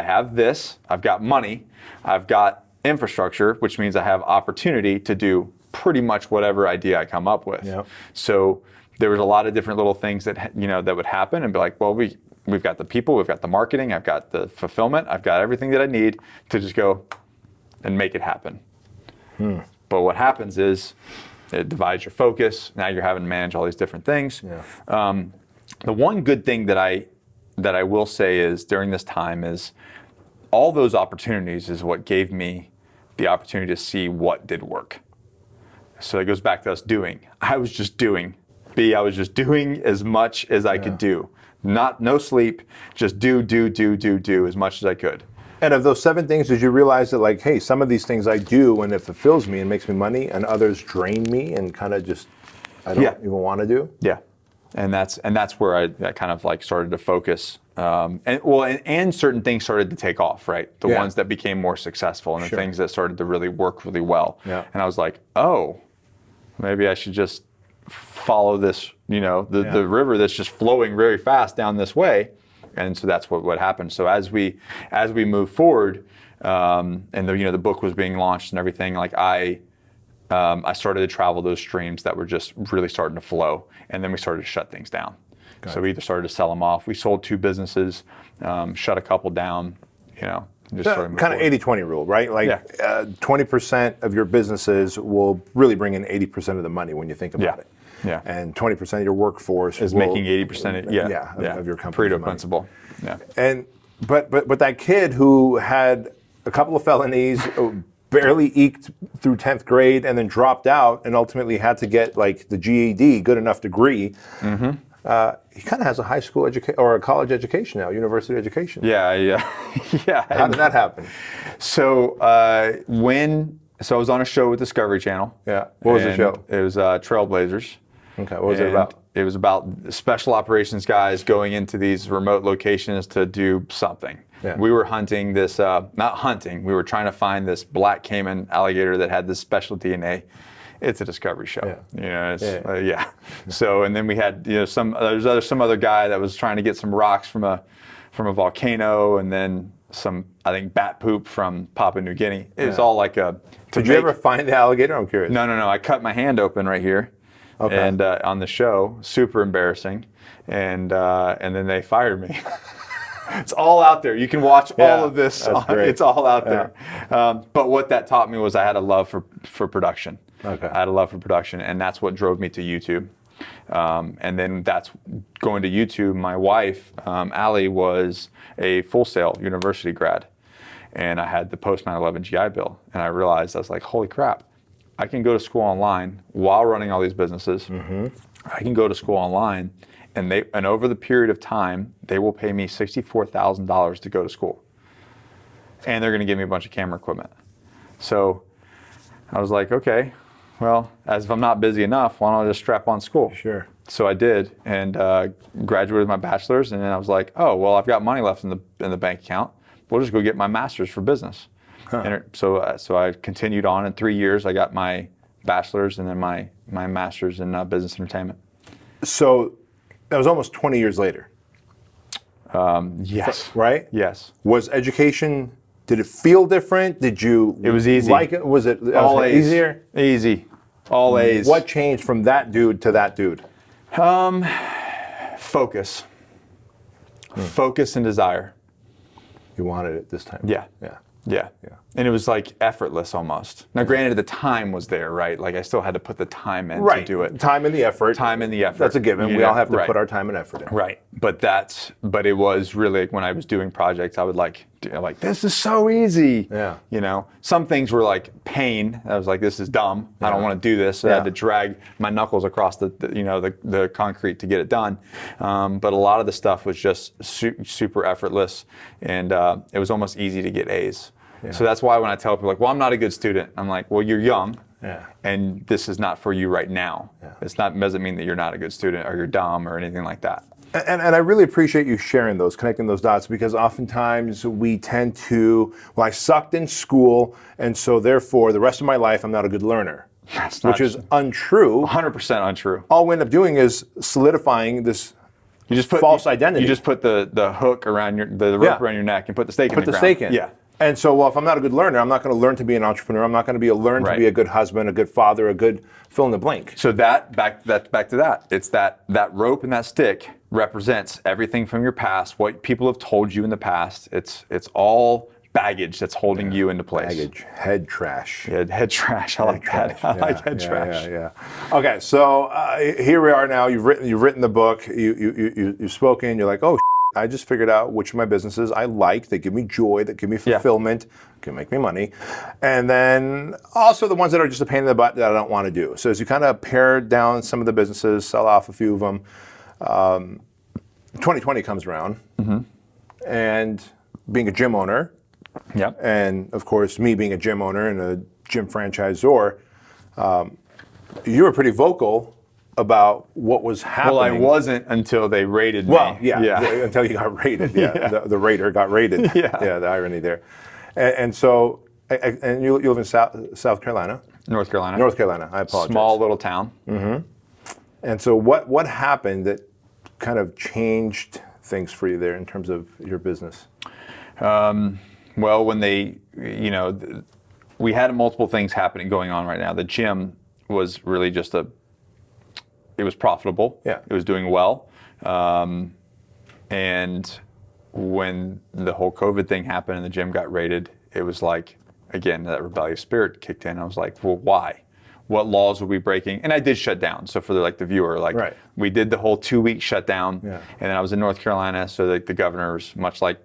have this, I've got money, I've got infrastructure, which means I have opportunity to do pretty much whatever idea I come up with. Yep. So there was a lot of different little things that, that would happen and be like, well, we've got the people, we've got the marketing, I've got the fulfillment, I've got everything that I need to just go and make it happen. But what happens is, it divides your focus. Now you're having to manage all these different things. Yeah. The one good thing that I will say is during this time is all those opportunities is what gave me the opportunity to see what did work. So it goes back to us doing. I was just doing. I was just doing as much as I could do. No sleep, just do as much as I could. And of those 7 things, did you realize that, like, hey, some of these things I do and it fulfills me and makes me money, and others drain me and kind of just I don't even want to do? Yeah, and that's where I kind of like started to focus, and certain things started to take off, right? The ones that became more successful and the things that started to really work really well. Yeah. And I was like, oh, maybe I should just follow this, the river that's just flowing very fast down this way. And so that's what happened. So as we move forward, and the book was being launched and everything, like I started to travel those streams that were just really starting to flow, and then we started to shut things down. So we either started to sell them off. We sold 2 businesses, shut a couple down, just sort of kind of 80-20 rule, right? Like 20% of your businesses will really bring in 80% of the money when you think about it. Yeah. And 20% of your workforce is making 80% of your company's Pareto money. principle. Yeah. And but that kid who had a couple of felonies, barely eked through 10th grade, and then dropped out and ultimately had to get like the GED, good enough degree. He kind of has a high school education or a college education now, university education. Yeah. How did that happen? So I was on a show with Discovery Channel. Yeah. What was the show? It was Trailblazers. Okay. What was it about? It was about special operations guys going into these remote locations to do something. Yeah. We were hunting this, not hunting, we were trying to find this black caiman alligator that had this special DNA. It's a Discovery show. So, and then we had, some other guy that was trying to get some rocks from a volcano, and then some, I think, bat poop from Papua New Guinea. It was all like a. Did you ever find the alligator? I'm curious. No. I cut my hand open right here. Okay. And on the show, super embarrassing, and then they fired me. It's all out there. You can watch all of this. It's all out there. But what that taught me was I had a love for production. Okay. I had a love for production, and that's what drove me to YouTube. And then that's going to YouTube. My wife, Allie, was a Full Sail University grad, and I had the post 9/11 GI Bill, and I realized, I was like, holy crap, I can go to school online while running all these businesses. I can go to school online, and over the period of time, they will pay me $64,000 to go to school, and they're going to give me a bunch of camera equipment. So I was like, okay, well, as if I'm not busy enough, why don't I just strap on school? Sure. So I did, and graduated with my bachelor's, and then I was like, oh, well, I've got money left in the bank account. We'll just go get my master's for business. And so I continued on. In 3 years, I got my bachelor's and then my master's in business entertainment. So that was almost 20 years later. Yes. Right? Yes. Was education, did it feel different? Did you It was easy. like it? Was it all A's. easier? Easy. All A's. What changed from that dude to that dude? Focus. Focus and desire. You wanted it this time. Yeah. And it was like effortless almost. Now, granted, the time was there, right? Like I still had to put the time in to do it. Time and the effort. That's a given. We all have to put our time and effort in. Right. But it was really like when I was doing projects, I would like, this is so easy. Yeah. Some things were like pain. I was like, this is dumb. I don't want to do this. So I had to drag my knuckles across the concrete to get it done. But a lot of the stuff was just super effortless, and it was almost easy to get A's. Yeah. So that's why when I tell people, like, well, I'm not a good student, I'm like, well, you're young, and this is not for you right now. Yeah. Doesn't mean that you're not a good student or you're dumb or anything like that. And I really appreciate you sharing those, connecting those dots, because oftentimes we tend to, well, I sucked in school, and so therefore the rest of my life I'm not a good learner. Which is untrue. 100% untrue. All we end up doing is solidifying this false identity. You just put the hook around the rope around your neck and put the stake in the ground. Put the stake in. Yeah. And so, well, if I'm not a good learner, I'm not going to learn to be an entrepreneur. I'm not going to learn to be a good husband, a good father, a good fill in the blank. So back to that. It's that rope and that stick represents everything from your past, what people have told you in the past. It's all baggage that's holding you into place. Baggage, head trash. Yeah, head trash. I like that. I like head trash. Yeah. Okay, so here we are now. You've written the book. You've spoken. You're like, oh. I just figured out which of my businesses I like, that give me joy, that give me fulfillment, can make me money. And then also the ones that are just a pain in the butt that I don't want to do. So as you kind of pare down some of the businesses, sell off a few of them, 2020 comes around. And being a gym owner, and of course me being a gym owner and a gym franchisor, you were pretty vocal about what was happening. Well, I wasn't until they raided me. Well, until you got raided. The raider got raided. The irony there. And so, and you live in South Carolina? North Carolina. North Carolina, I apologize. Small little town. And so what happened that kind of changed things for you there in terms of your business? Well, when they, we had multiple things going on right now. The gym was really just it was profitable. Yeah. It was doing well. And when the whole COVID thing happened and the gym got raided, it was like, again, that rebellious spirit kicked in. I was like, well, why? What laws were we breaking? And I did shut down. So for the viewer, right. We did the whole 2-week shutdown. Yeah. And then I was in North Carolina, so the governors, much like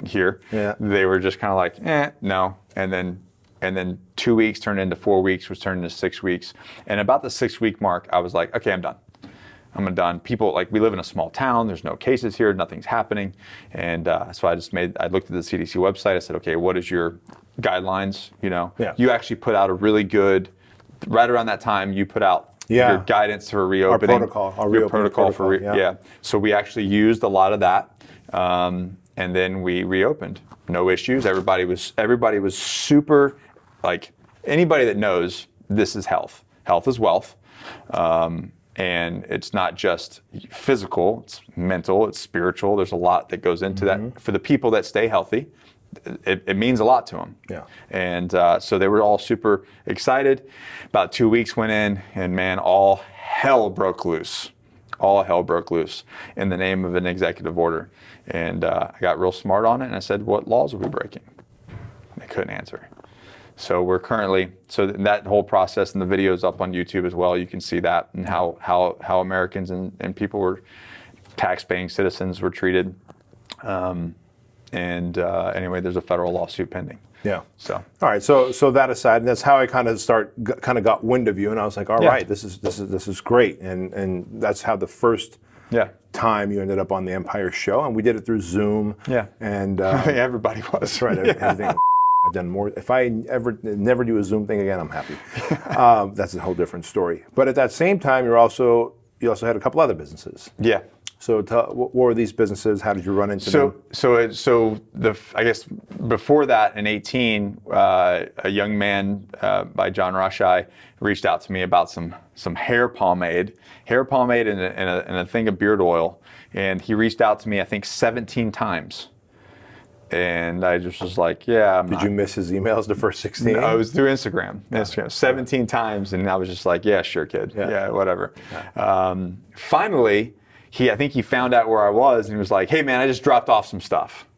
here, yeah. they were just kind of like, no. And then 2 weeks turned into 4 weeks, which turned into 6 weeks. And about the 6-week mark, I was like, okay, I'm done. I'm done. People, we live in a small town. There's no cases here. Nothing's happening. And so I looked at the CDC website. I said, okay, what is your guidelines? Yeah. You actually put out a really good, right around that time, you put out your guidance for reopening. Our protocol. Yeah. So we actually used a lot of that. And then we reopened. No issues. Everybody was super, anybody that knows this is health. Health is wealth. And it's not just physical, it's mental, it's spiritual. There's a lot that goes into that. For the people that stay healthy, it means a lot to them. Yeah. And so they were all super excited. About 2 weeks went in, and man, all hell broke loose. All hell broke loose in the name of an executive order. And I got real smart on it, and I said, what laws are we breaking? They couldn't answer. So we're currently, that whole process, and the video's up on YouTube as well. You can see that, and how Americans and people tax-paying citizens were treated. Anyway, there's a federal lawsuit pending. Yeah. So. All right. So that aside, and that's how I kind of got wind of you, and I was like, all right, this is great, and that's how the first time you ended up on the Empire show, and we did it through Zoom. Yeah. And everybody was. That's right. Everything. I've done more. If I never do a Zoom thing again, I'm happy. That's a whole different story. But at that same time, you also had a couple other businesses. Yeah. So what were these businesses? How did you run into them? I guess before that in 2018, a young man by John Rushai reached out to me about some hair pomade and a thing of beard oil, and he reached out to me I think 17 times. And I just was like, yeah. Did you miss his emails the first 16? No, it was through Instagram. 17 times, and I was just like, yeah, sure, kid. Yeah, whatever. Yeah. Finally, I think he found out where I was, and he was like, hey, man, I just dropped off some stuff.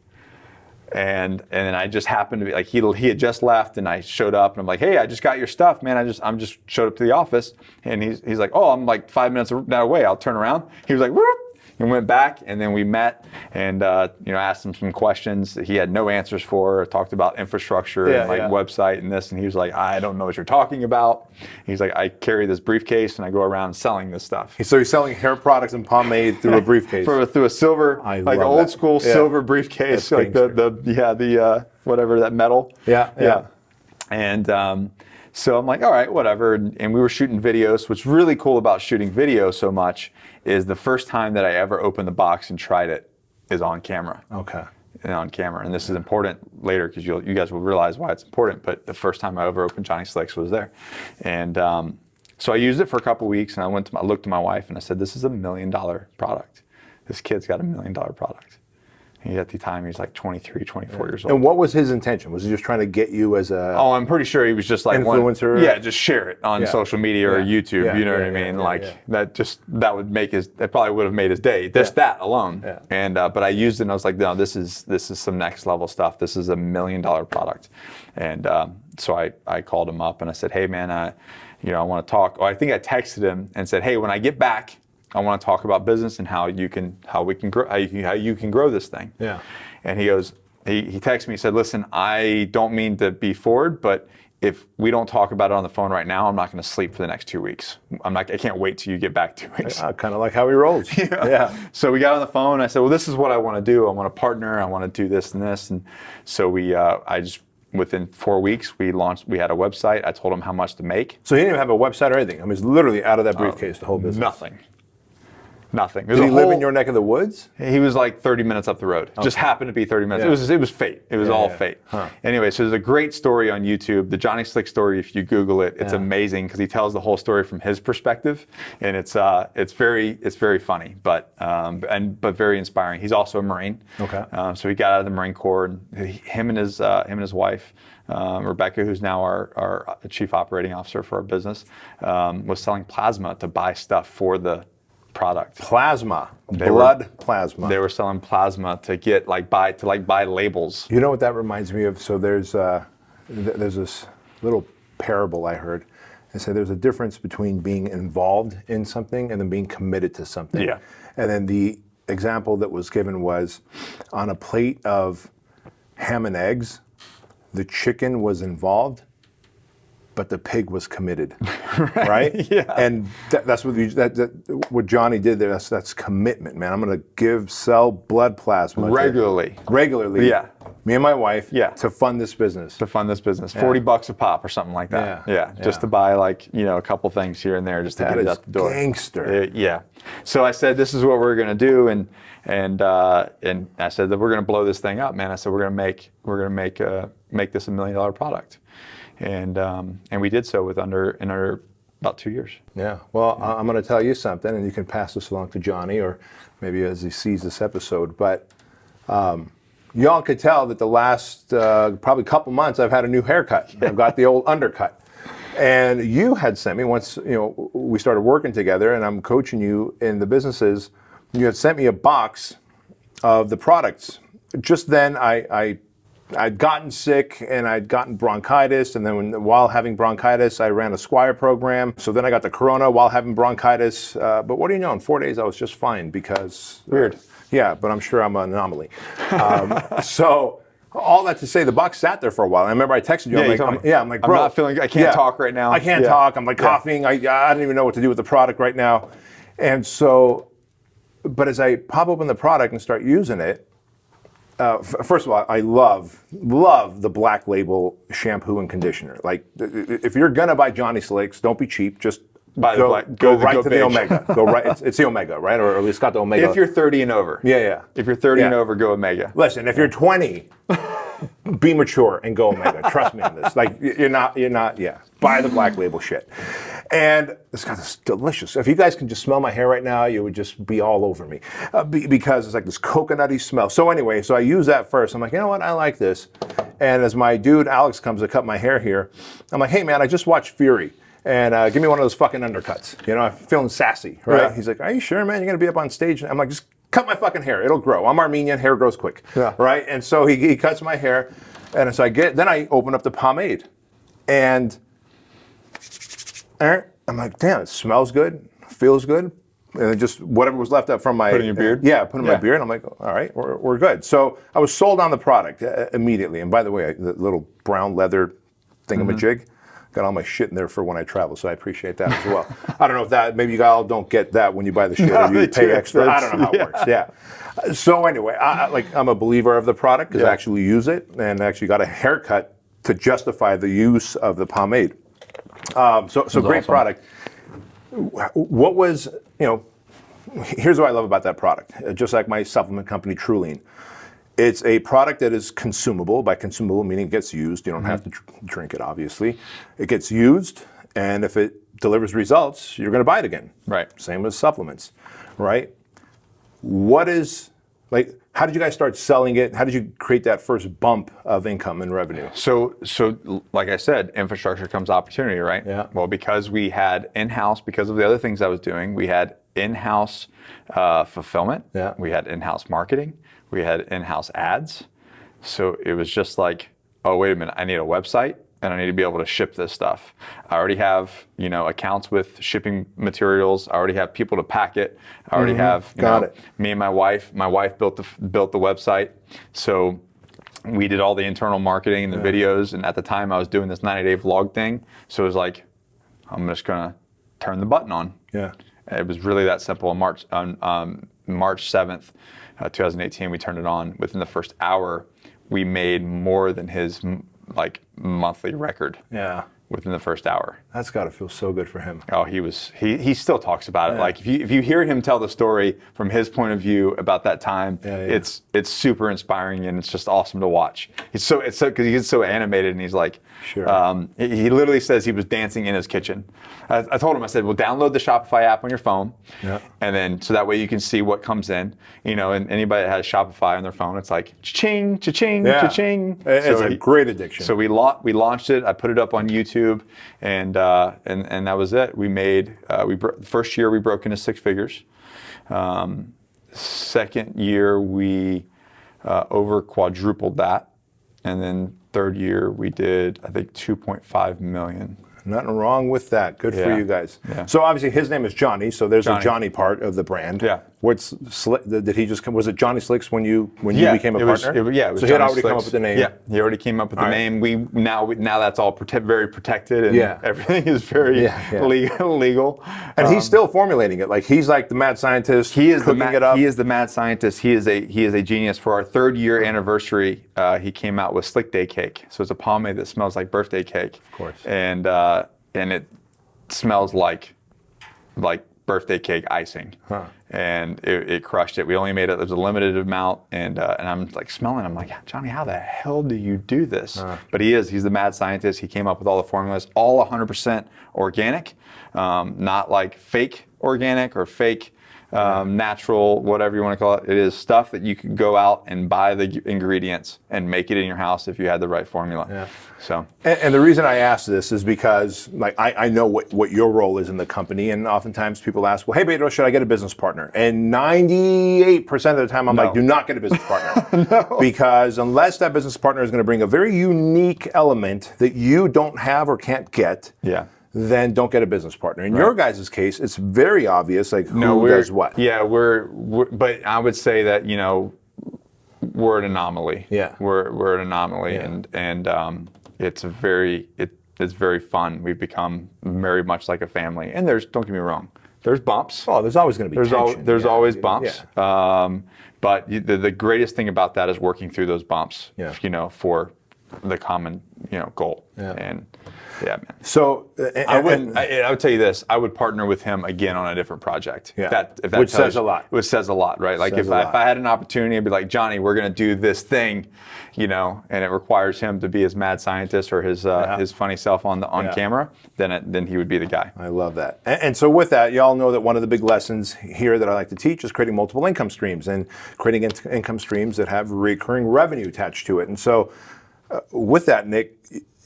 And then I just happened to be, he had just left, and I showed up, and I'm like, hey, I just got your stuff, man. I'm just showed up to the office. And he's like, oh, I'm 5 minutes that away. I'll turn around. He was like, whoop. And went back, and then we met, and asked him some questions that he had no answers for. Talked about infrastructure and website and this, and he was like, I don't know what you're talking about. He's like, I carry this briefcase, and I go around selling this stuff. So he's selling hair products and pomade through a briefcase. Through a silver, old school silver briefcase, the whatever, that metal. Yeah. And so I'm like, all right, whatever. And we were shooting videos. What's really cool about shooting video so much is the first time that I ever opened the box and tried it is on camera. Okay. And on camera. And this is important later because you guys will realize why it's important. But the first time I ever opened Johnny Slicks was there. And so I used it for a couple weeks, and I looked at my wife and I said, this is $1 million product. This kid's got $1 million product. At the time, he was 23, 24 years old. And what was his intention? Was he just trying to get you as a... Oh, I'm pretty sure he was just influencer? Just share it on social media or YouTube, you know what I mean? That probably would have made his day, that alone. Yeah. And, but I used it and I was like, no, this is some next level stuff. This is $1 million product. And so I called him up and I said, hey man, I want to talk. I think I texted him and said, hey, when I get back, I want to talk about business and how you can grow this thing. Yeah. And he texted me, he said, listen, I don't mean to be forward, but if we don't talk about it on the phone right now, I'm not going to sleep for the next 2 weeks. I can't wait till you get back 2 weeks. Kind of like how he rolls. Yeah. So we got on the phone and I said, well, this is what I want to do. I want to partner. I want to do this and this. And so within 4 weeks, we had a website. I told him how much to make. So he didn't even have a website or anything. I mean, it's literally out of that briefcase, the whole business. Nothing. Nothing. Did he live in your neck of the woods? He was like 30 minutes up the road. Just happened to be 30 minutes. Yeah. It was fate. It was all fate. Huh. Anyway, so there's a great story on YouTube, the Johnny Slick story. If you Google it, it's amazing because he tells the whole story from his perspective, and it's very funny, but very inspiring. He's also a Marine. Okay. So he got out of the Marine Corps, and him and his wife. Rebecca, who's now our chief operating officer for our business, was selling plasma to buy stuff for the product. Plasma, blood plasma. They were selling plasma to get buy labels. You know what that reminds me of? So there's this little parable I heard. It said there's a difference between being involved in something and then being committed to something. Yeah. And then the example that was given was on a plate of ham and eggs, the chicken was involved, but the pig was committed, right? Yeah. And that's what what Johnny did there. That's commitment, man. I'm going to sell blood plasma Regularly. Yeah. Me and my wife. Yeah. To fund this business. To fund this business. $40 a pop or something like that. Yeah. Just to buy a couple things here and there just to get it out the door. Gangster. Yeah. So I said, this is what we're going to do, and I said that we're going to blow this thing up, man. I said we're going to make this $1 million product. And we did so in under about 2 years. Yeah. Well, I'm going to tell you something, and you can pass this along to Johnny, or maybe as he sees this episode. But y'all could tell that the last probably couple months I've had a new haircut. I've got the old undercut. And you had sent me once, we started working together, and I'm coaching you in the businesses. You had sent me a box of the products. Just then, I'd gotten sick and I'd gotten bronchitis, and then while having bronchitis, I ran a Squire program. So then I got the corona while having bronchitis. But what do you know? In 4 days, I was just fine because weird. Yeah, but I'm sure I'm an anomaly. So all that to say, the box sat there for a while. I remember I texted you. I'm like, bro, I'm not feeling. I can't talk right now. I can't talk. I'm like coughing. I don't even know what to do with the product right now. And so, but as I pop open the product and start using it. First of all, I love the Black Label shampoo and conditioner. Like, if you're gonna buy Johnny Slicks, don't be cheap. Just go right to the Omega. Go right. It's the Omega, right? Or at least got the Omega. If you're 30 and over. Yeah. If you're 30 and over, go Omega. Listen, if you're 20, be mature and go Omega. Trust me on this. Like, you're not. Yeah. Buy the Black Label shit. And it's got this delicious. If you guys can just smell my hair right now, you would just be all over me because it's like this coconutty smell. So anyway, I use that first. I'm like, you know what? I like this. And as my dude Alex comes to cut my hair here, I'm like, hey man, I just watched Fury. And give me one of those fucking undercuts. I'm feeling sassy, right? Yeah. He's like, are you sure, man? You're gonna be up on stage? I'm like, just cut my fucking hair. It'll grow. I'm Armenian. Hair grows quick. Yeah. Right? And so he cuts my hair, and so then I open up the pomade, and I'm like, damn, it smells good, feels good, and just whatever was left up from my put in your beard. Put in my beard. I'm like, all right, we're good. So I was sold on the product immediately. And by the way, the little brown leather thingamajig. Got all my shit in there for when I travel, so I appreciate that as well. I don't know if maybe you all don't get that when you buy the shit or you pay extra. I don't know how it works. Yeah. So anyway, I'm a believer of the product because I actually use it and actually got a haircut to justify the use of the pomade. So great product. What was, here's what I love about that product. Just like my supplement company, Truline. It's a product that is consumable. By consumable, meaning it gets used. You don't have to drink it, obviously. It gets used, and if it delivers results, you're going to buy it again. Right. Same as supplements, right? How did you guys start selling it? How did you create that first bump of income and revenue? So like I said, infrastructure comes opportunity, right? Yeah. Well, because we had in-house, because of the other things I was doing, we had in-house fulfillment. Yeah. We had in-house marketing. We had in-house ads. So it was just like, oh, wait a minute, I need a website and I need to be able to ship this stuff. I already have, accounts with shipping materials. I already have people to pack it. I already have, me and my wife. My wife built the website. So we did all the internal marketing and the videos. And at the time I was doing this 90-day vlog thing. So it was like, I'm just gonna turn the button on. Yeah. It was really that simple. On March 7th, 2018, we turned it on. Within the first hour, we made more than his monthly record. Yeah. within the first hour. That's got to feel so good for him. Oh, he still talks about it. Like if you hear him tell the story from his point of view about that time, it's super inspiring and it's just awesome to watch. It's because he gets so animated and he's like, he literally says he was dancing in his kitchen. I told him, I said, well, download the Shopify app on your phone, and then so that way you can see what comes in. And anybody that has Shopify on their phone, it's like cha-ching, cha-ching, cha-ching. It's a great addiction. So we launched it. I put it up on YouTube, and that was it. We made first year we broke into six figures. Second year we over quadrupled that, and then third year we did I think 2.5 million. Nothing wrong with that. Good for you guys. So obviously his name is Johnny, so there's a Johnny part of the brand. Did he just come? Was it Johnny Slicks when you became a partner? It was so he had already come up with the name. Yeah, he already came up with the name. Now that's all very protected, and everything is very legal. And he's still formulating it. Like he's like the mad scientist. He is cooking it up. He is the mad scientist. He is a genius. For our 3rd year anniversary, he came out with Slick Day Cake. So it's a pomade that smells like birthday cake. Of course. And it smells like birthday cake icing. And it crushed it. We only made it. There was a limited amount, and I'm like smelling. I'm like, Johnny, how the hell do you do this? But he's the mad scientist. He came up with all the formulas, all 100% organic, not like fake organic or fake natural, whatever you want to call it. It is stuff that you can go out and buy the ingredients and make it in your house if you had the right formula. So, and the reason I ask this is because like I know what your role is in the company, and oftentimes people ask, well, hey, Bedros, should I get a business partner? And 98% of the time I'm like, do not get a business partner. Because unless that business partner is going to bring a very unique element that you don't have or can't get, then don't get a business partner. In your guys' case, it's very obvious, like who does what. Yeah, but I would say that, we're an anomaly. We're an anomaly, and it's very fun. We've become very much like a family. And don't get me wrong, there's bumps. Oh, there's always going to be tension. There's always bumps. But the greatest thing about that is working through those bumps, for the common, goal. And man. So I would tell you this: I would partner with him again on a different project. Which says a lot. Which says a lot, right? Like if I had an opportunity, I'd be like, Johnny, we're going to do this thing, and it requires him to be his mad scientist or his funny self on camera. Then he would be the guy. I love that. And so with that, y'all know that one of the big lessons here that I like to teach is creating multiple income streams and creating income streams that have recurring revenue attached to it. And so with that, Nick,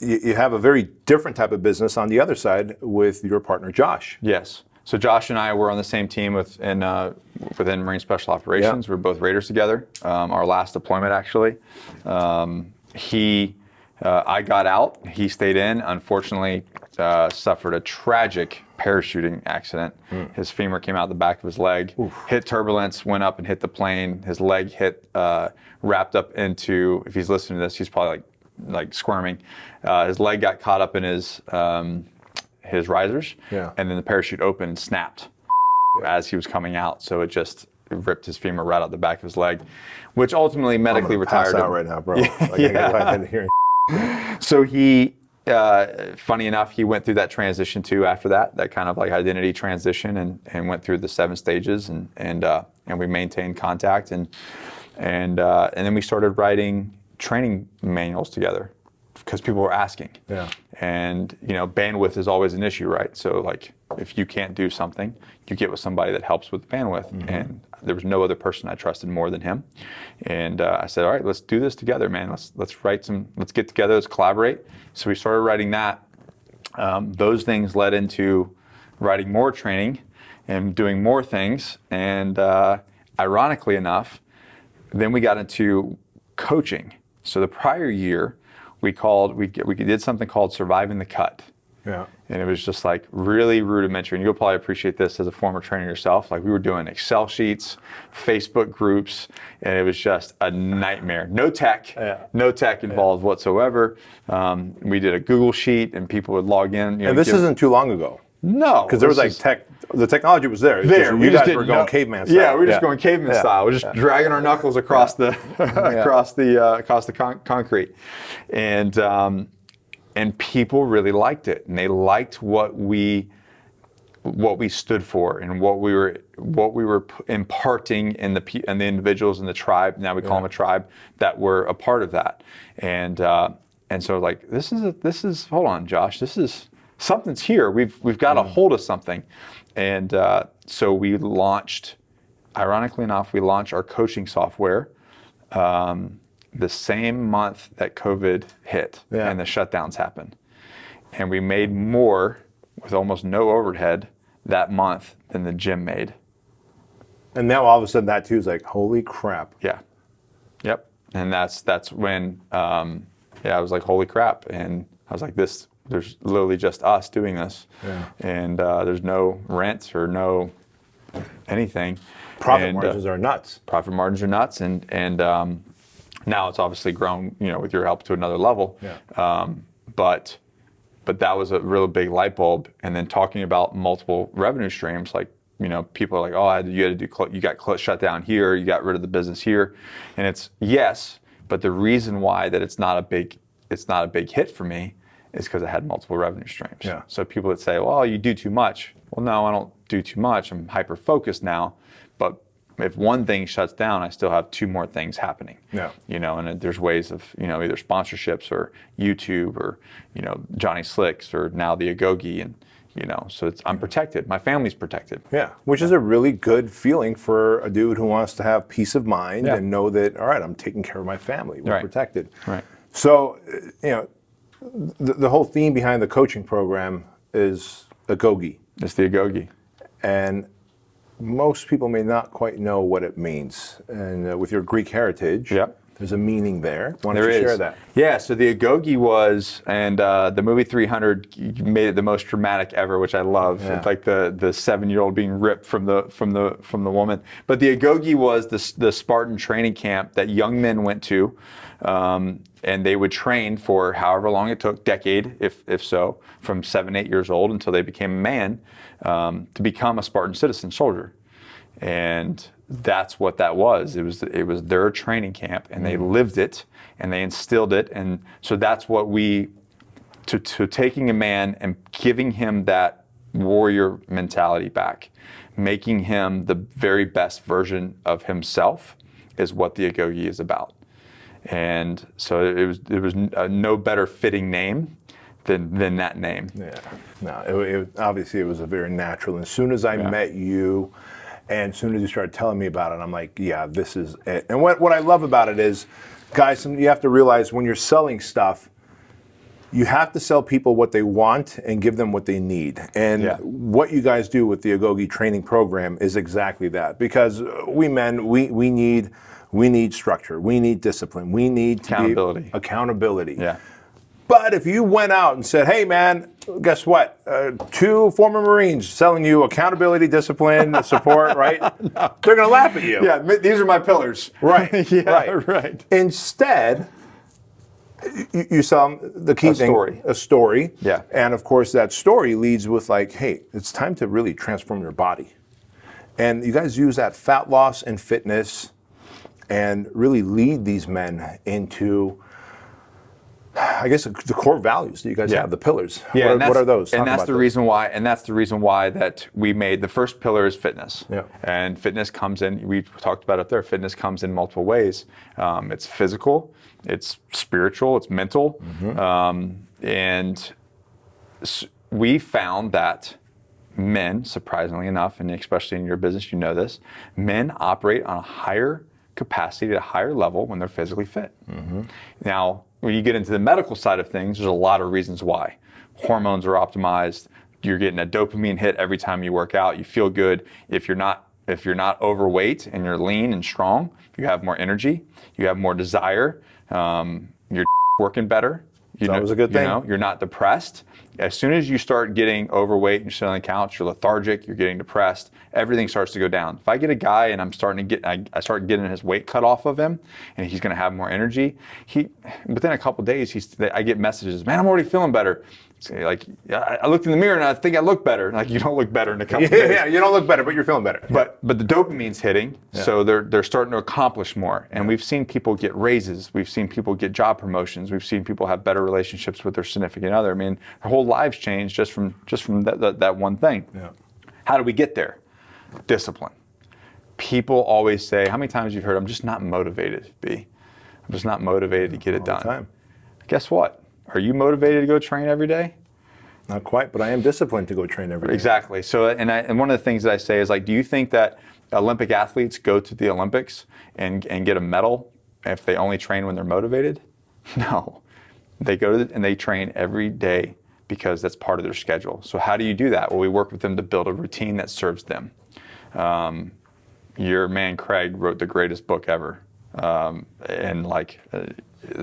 you have a very different type of business on the other side with your partner, Josh. Yes. So Josh and I were on the same team within Marine Special Operations. We were both Raiders together. Our last deployment, actually. I got out. He stayed in. Unfortunately, suffered a tragic parachuting accident. His femur came out the back of his leg, hit turbulence, went up and hit the plane. His leg hit, wrapped up into, if he's listening to this, he's probably like squirming. His leg got caught up in his risers, and then the parachute opened and snapped as he was coming out. So it just ripped his femur right out the back of his leg, which ultimately medically retired him. Pass out right now, bro. I get hearing. So he, funny enough, he went through that transition too. After that kind of like identity transition, and went through the 7 stages, and we maintained contact, and then we started writing training manuals together because people were asking. And bandwidth is always an issue, right? So like if you can't do something, you get with somebody that helps with the bandwidth. And there was no other person I trusted more than him. And I said, all right, let's do this together, man. Let's get together, let's collaborate. So we started writing that. Those things led into writing more training and doing more things. And ironically enough, then we got into coaching. So the prior year, we did something called Surviving the Cut. And it was just like really rudimentary. And you'll probably appreciate this as a former trainer yourself. Like we were doing Excel sheets, Facebook groups, and it was just a nightmare. No tech involved whatsoever. We did a Google sheet, and people would log in. And this isn't too long ago. No, because there was the technology was there. You guys were going caveman style. Yeah, we were just going caveman style. We're just dragging our knuckles across the concrete. And and people really liked it, and they liked what we stood for and what we were imparting in the individuals in the tribe. Now we call them a tribe, that were a part of that. And so like, this is hold on, Josh, something's here. We've got a hold of something. And so we launched, ironically enough, our coaching software the same month that COVID hit and the shutdowns happened. And we made more with almost no overhead that month than the gym made. And now all of a sudden that too is like, holy crap. Yeah. Yep. And that's when, I was like, holy crap. And I was like, there's literally just us doing this. Yeah. And there's no rent or no anything. Profit margins are nuts. Profit margins are nuts. And now it's obviously grown, with your help, to another level. Yeah. But that was a really big light bulb. And then talking about multiple revenue streams, like, people are like, oh, you got shut down here, you got rid of the business here. And it's yes, but the reason why that it's not a big hit for me is because I had multiple revenue streams. Yeah. So people that say, well, you do too much. Well, no, I don't do too much. I'm hyper focused now. But if one thing shuts down, I still have two more things happening. Yeah. And there's ways of, either sponsorships or YouTube or, Johnny Slicks or now the AGOGE, and, so I'm protected. My family's protected. Yeah. Which is a really good feeling for a dude who wants to have peace of mind and know that, all right, I'm taking care of my family. We're protected. Right. So, the whole theme behind the coaching program is AGOGE. It's the AGOGE. And most people may not quite know what it means. And with your Greek heritage, there's a meaning there. Why don't you share that? Yeah, so the AGOGE was, and the movie 300 made it the most dramatic ever, which I love. Yeah. It's like the 7-year-old being ripped from the woman. But the AGOGE was the Spartan training camp that young men went to, and they would train for however long it took, decade, if so, from 7, 8 years old until they became a man, to become a Spartan citizen soldier. And that's what that was. It was their training camp, and they lived it, and they instilled it. And so that's what to taking a man and giving him that warrior mentality back, making him the very best version of himself, is what the AGOGE is about. And so it was no better fitting name than that name. Yeah. No, obviously it was a very natural. And as soon as I met you, and as soon as you started telling me about it, I'm like, yeah, this is it. And what I love about it is, guys, you have to realize when you're selling stuff, you have to sell people what they want and give them what they need. And what you guys do with the AGOGE training program is exactly that. Because we men, we need structure. We need discipline. We need accountability. Yeah. But if you went out and said, hey, man, guess what? 2 former Marines selling you accountability, discipline, support, right? No. They're going to laugh at you. Yeah, these are my pillars. Right. Right. Instead, you sell them the key thing, a story. Yeah. And, of course, that story leads with, like, hey, it's time to really transform your body. And you guys use that fat loss and fitness and really lead these men into, I guess, the core values that you guys have, the pillars. Yeah, what are those? And that's the reason why. And that's the reason why that we made the first pillar is fitness. Yeah. And fitness comes in. We talked about it there. Fitness comes in multiple ways. It's physical, it's spiritual, it's mental, and we found that men, surprisingly enough, and especially in your business, you know this, men operate on a higher capacity at a higher level when they're physically fit. Now, when you get into the medical side of things, there's a lot of reasons why. Hormones are optimized. You're getting a dopamine hit every time you work out. You feel good. If you're not overweight and you're lean and strong, you have more energy. You have more desire. You're working better. That was a good thing. You're not depressed. As soon as you start getting overweight and you're sitting on the couch, you're lethargic, you're getting depressed, everything starts to go down. If I get a guy and I start getting his weight cut off of him, and he's going to have more energy, within a couple days, I get messages, man, I'm already feeling better. say, like, I looked in the mirror and I think I look better. Like, you don't look better in a couple days. Yeah, you don't look better, but you're feeling better. But the dopamine's hitting, so they're starting to accomplish more. And we've seen people get raises. We've seen people get job promotions. We've seen people have better relationships with their significant other. I mean, their whole lives changed just from that one thing. Yeah. How do we get there? Discipline. People always say, how many times you've heard, I'm just not motivated, B. I'm just not motivated to get it done. Time. Guess what? Are you motivated to go train every day? Not quite, but I am disciplined to go train every day. Exactly. So, and one of the things that I say is, like, do you think that Olympic athletes go to the Olympics and get a medal if they only train when they're motivated? No. They go and they train every day because that's part of their schedule. So how do you do that? Well, we work with them to build a routine that serves them. Your man Craig wrote the greatest book ever.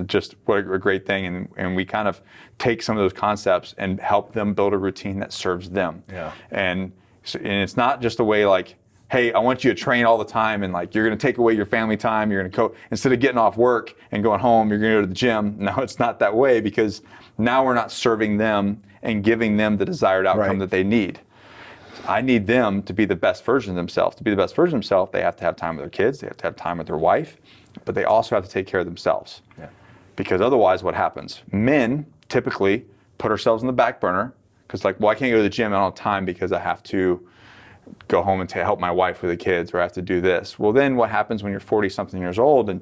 Just what a great thing, and we kind of take some of those concepts and help them build a routine that serves them. Yeah. And it's not just a way like, hey, I want you to train all the time, and like you're going to take away your family time. You're going to go, instead of getting off work and going home, you're going to go to the gym. No, it's not that way, because now we're not serving them and giving them the desired outcome that they need. I need them to be the best version of themselves. To be the best version of themselves, they have to have time with their kids. They have to have time with their wife, but they also have to take care of themselves. Yeah. Because otherwise, what happens? Men typically put ourselves on the back burner because, like, well, I can't go to the gym. I don't have time because I have to go home and help my wife with the kids, or I have to do this. Well, then what happens when you're 40-something years old and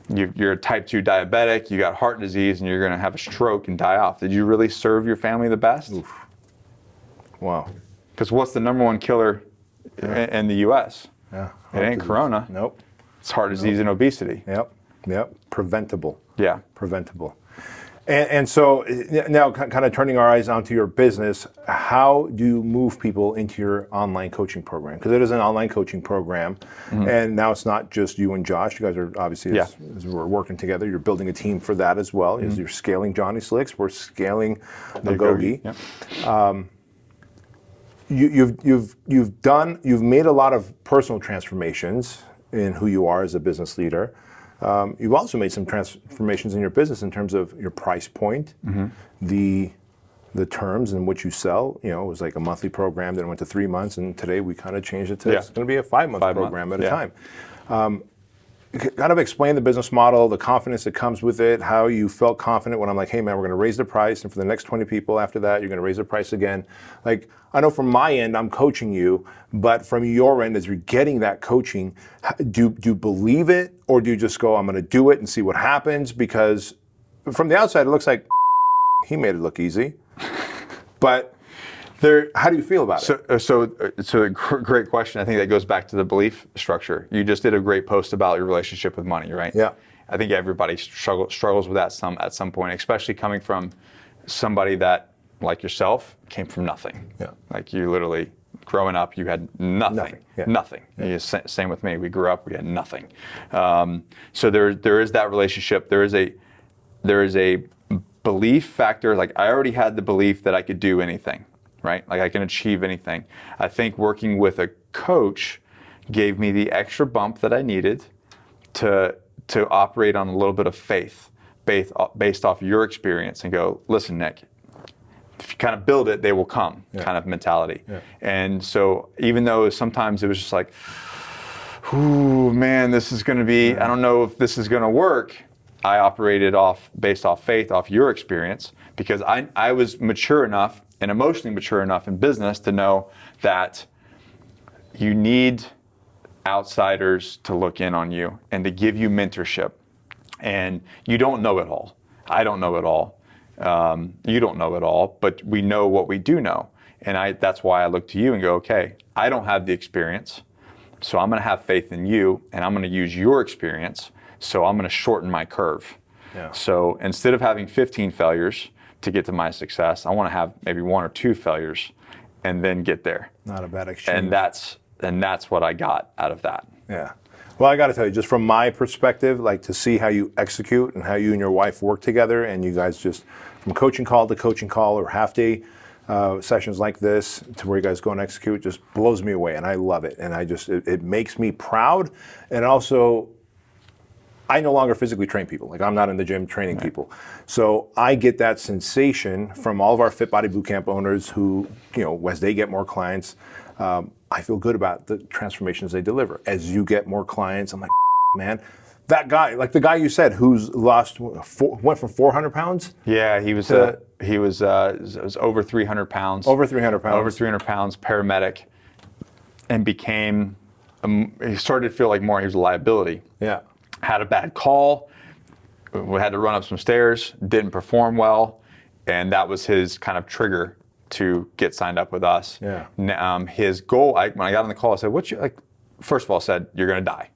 you're a type 2 diabetic, you got heart disease, and you're going to have a stroke and die off? Did you really serve your family the best? Oof. Wow. Because what's the number one killer in the U.S.? Yeah. It ain't corona. Nope. It's heart disease and obesity. Yep. Preventable. Yeah. Preventable. And so now, kind of turning our eyes onto your business, how do you move people into your online coaching program? Because it is an online coaching program, and now it's not just you and Josh. You guys are obviously, as we're working together, you're building a team for that as well. As you're scaling Johnny Slicks, we're scaling AGOGE. Yep. You've made a lot of personal transformations in who you are as a business leader. You've also made some transformations in your business in terms of your price point, the terms in which you sell. You know, it was like a monthly program, then it went to 3 months, and today we kind of changed it to it's going to be a 5-month program at a time. Kind of explain the business model, the confidence that comes with it, how you felt confident when I'm like, hey man, we're going to raise the price, and for the next 20 people after that, you're going to raise the price again. Like, I know from my end, I'm coaching you, but from your end, as you're getting that coaching, do you believe it, or do you just go, I'm going to do it and see what happens? Because from the outside, it looks like he made it look easy, but how do you feel about it? So it's a great question. I think that goes back to the belief structure. You just did a great post about your relationship with money, right? Yeah. I think everybody struggles with that at some point, especially coming from somebody that, like yourself, came from nothing. Yeah. Like, you literally, growing up, you had nothing. Nothing. Yeah. Same with me. We grew up, we had nothing. So there is that relationship. There is a belief factor. Like, I already had the belief that I could do anything. Right? Like, I can achieve anything. I think working with a coach gave me the extra bump that I needed to operate on a little bit of faith based off your experience and go, listen, Nick, if you kind of build it, they will come kind of mentality. Yeah. And so even though sometimes it was just like, ooh, man, this is going to be, I don't know if this is going to work. I operated based off faith, off your experience, because I was mature enough and emotionally mature enough in business to know that you need outsiders to look in on you and to give you mentorship. And you don't know it all. I don't know it all. You don't know it all, but we know what we do know. And that's why I look to you and go, okay, I don't have the experience, so I'm going to have faith in you, and I'm going to use your experience, so I'm going to shorten my curve. Yeah. So instead of having 15 failures to get to my success, I want to have maybe 1 or 2 failures and then get there. Not a bad exchange. And that's what I got out of that. Yeah. Well, I got to tell you, just from my perspective, like, to see how you execute and how you and your wife work together, and you guys just from coaching call to coaching call, or half-day sessions like this, to where you guys go and execute, just blows me away, and I love it. And it makes me proud, and also I no longer physically train people. Like I'm not in the gym training people. So I get that sensation from all of our Fit Body Bootcamp owners who, as they get more clients, I feel good about the transformations they deliver. As you get more clients, I'm like, man, that guy, like the guy you said, who's went from 400 pounds? Yeah, he was over 300 pounds. Over 300 pounds. Over 300 pounds, paramedic, and became, he started to feel like more he was a liability. Yeah. Had a bad call, we had to run up some stairs, didn't perform well, and that was his kind of trigger to get signed up with us. Yeah. His goal, when I got on the call, I said, first of all, I said, you're going to die.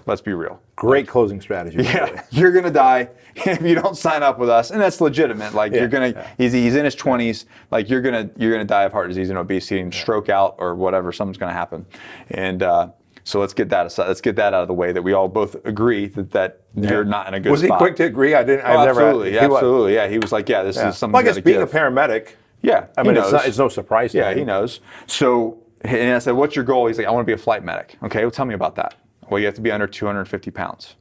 Let's be real. Great closing strategy. Yeah, you're gonna die if you don't sign up with us, and that's legitimate. Like you're gonna, he's in his 20s. Like you're gonna die of heart disease and obesity and stroke out or whatever. Something's gonna happen, and so let's get that aside. Let's get that out of the way. That we all both agree that you're not in a good spot. Was he quick to agree? I didn't. I've never. Absolutely. Yeah, he was like, yeah, this is something. Well, I guess being a paramedic. Yeah, I mean, it's no surprise to him. Yeah, he knows. So, and I said, what's your goal? He's like, I want to be a flight medic. Okay, well, tell me about that. Well, you have to be under 250 pounds.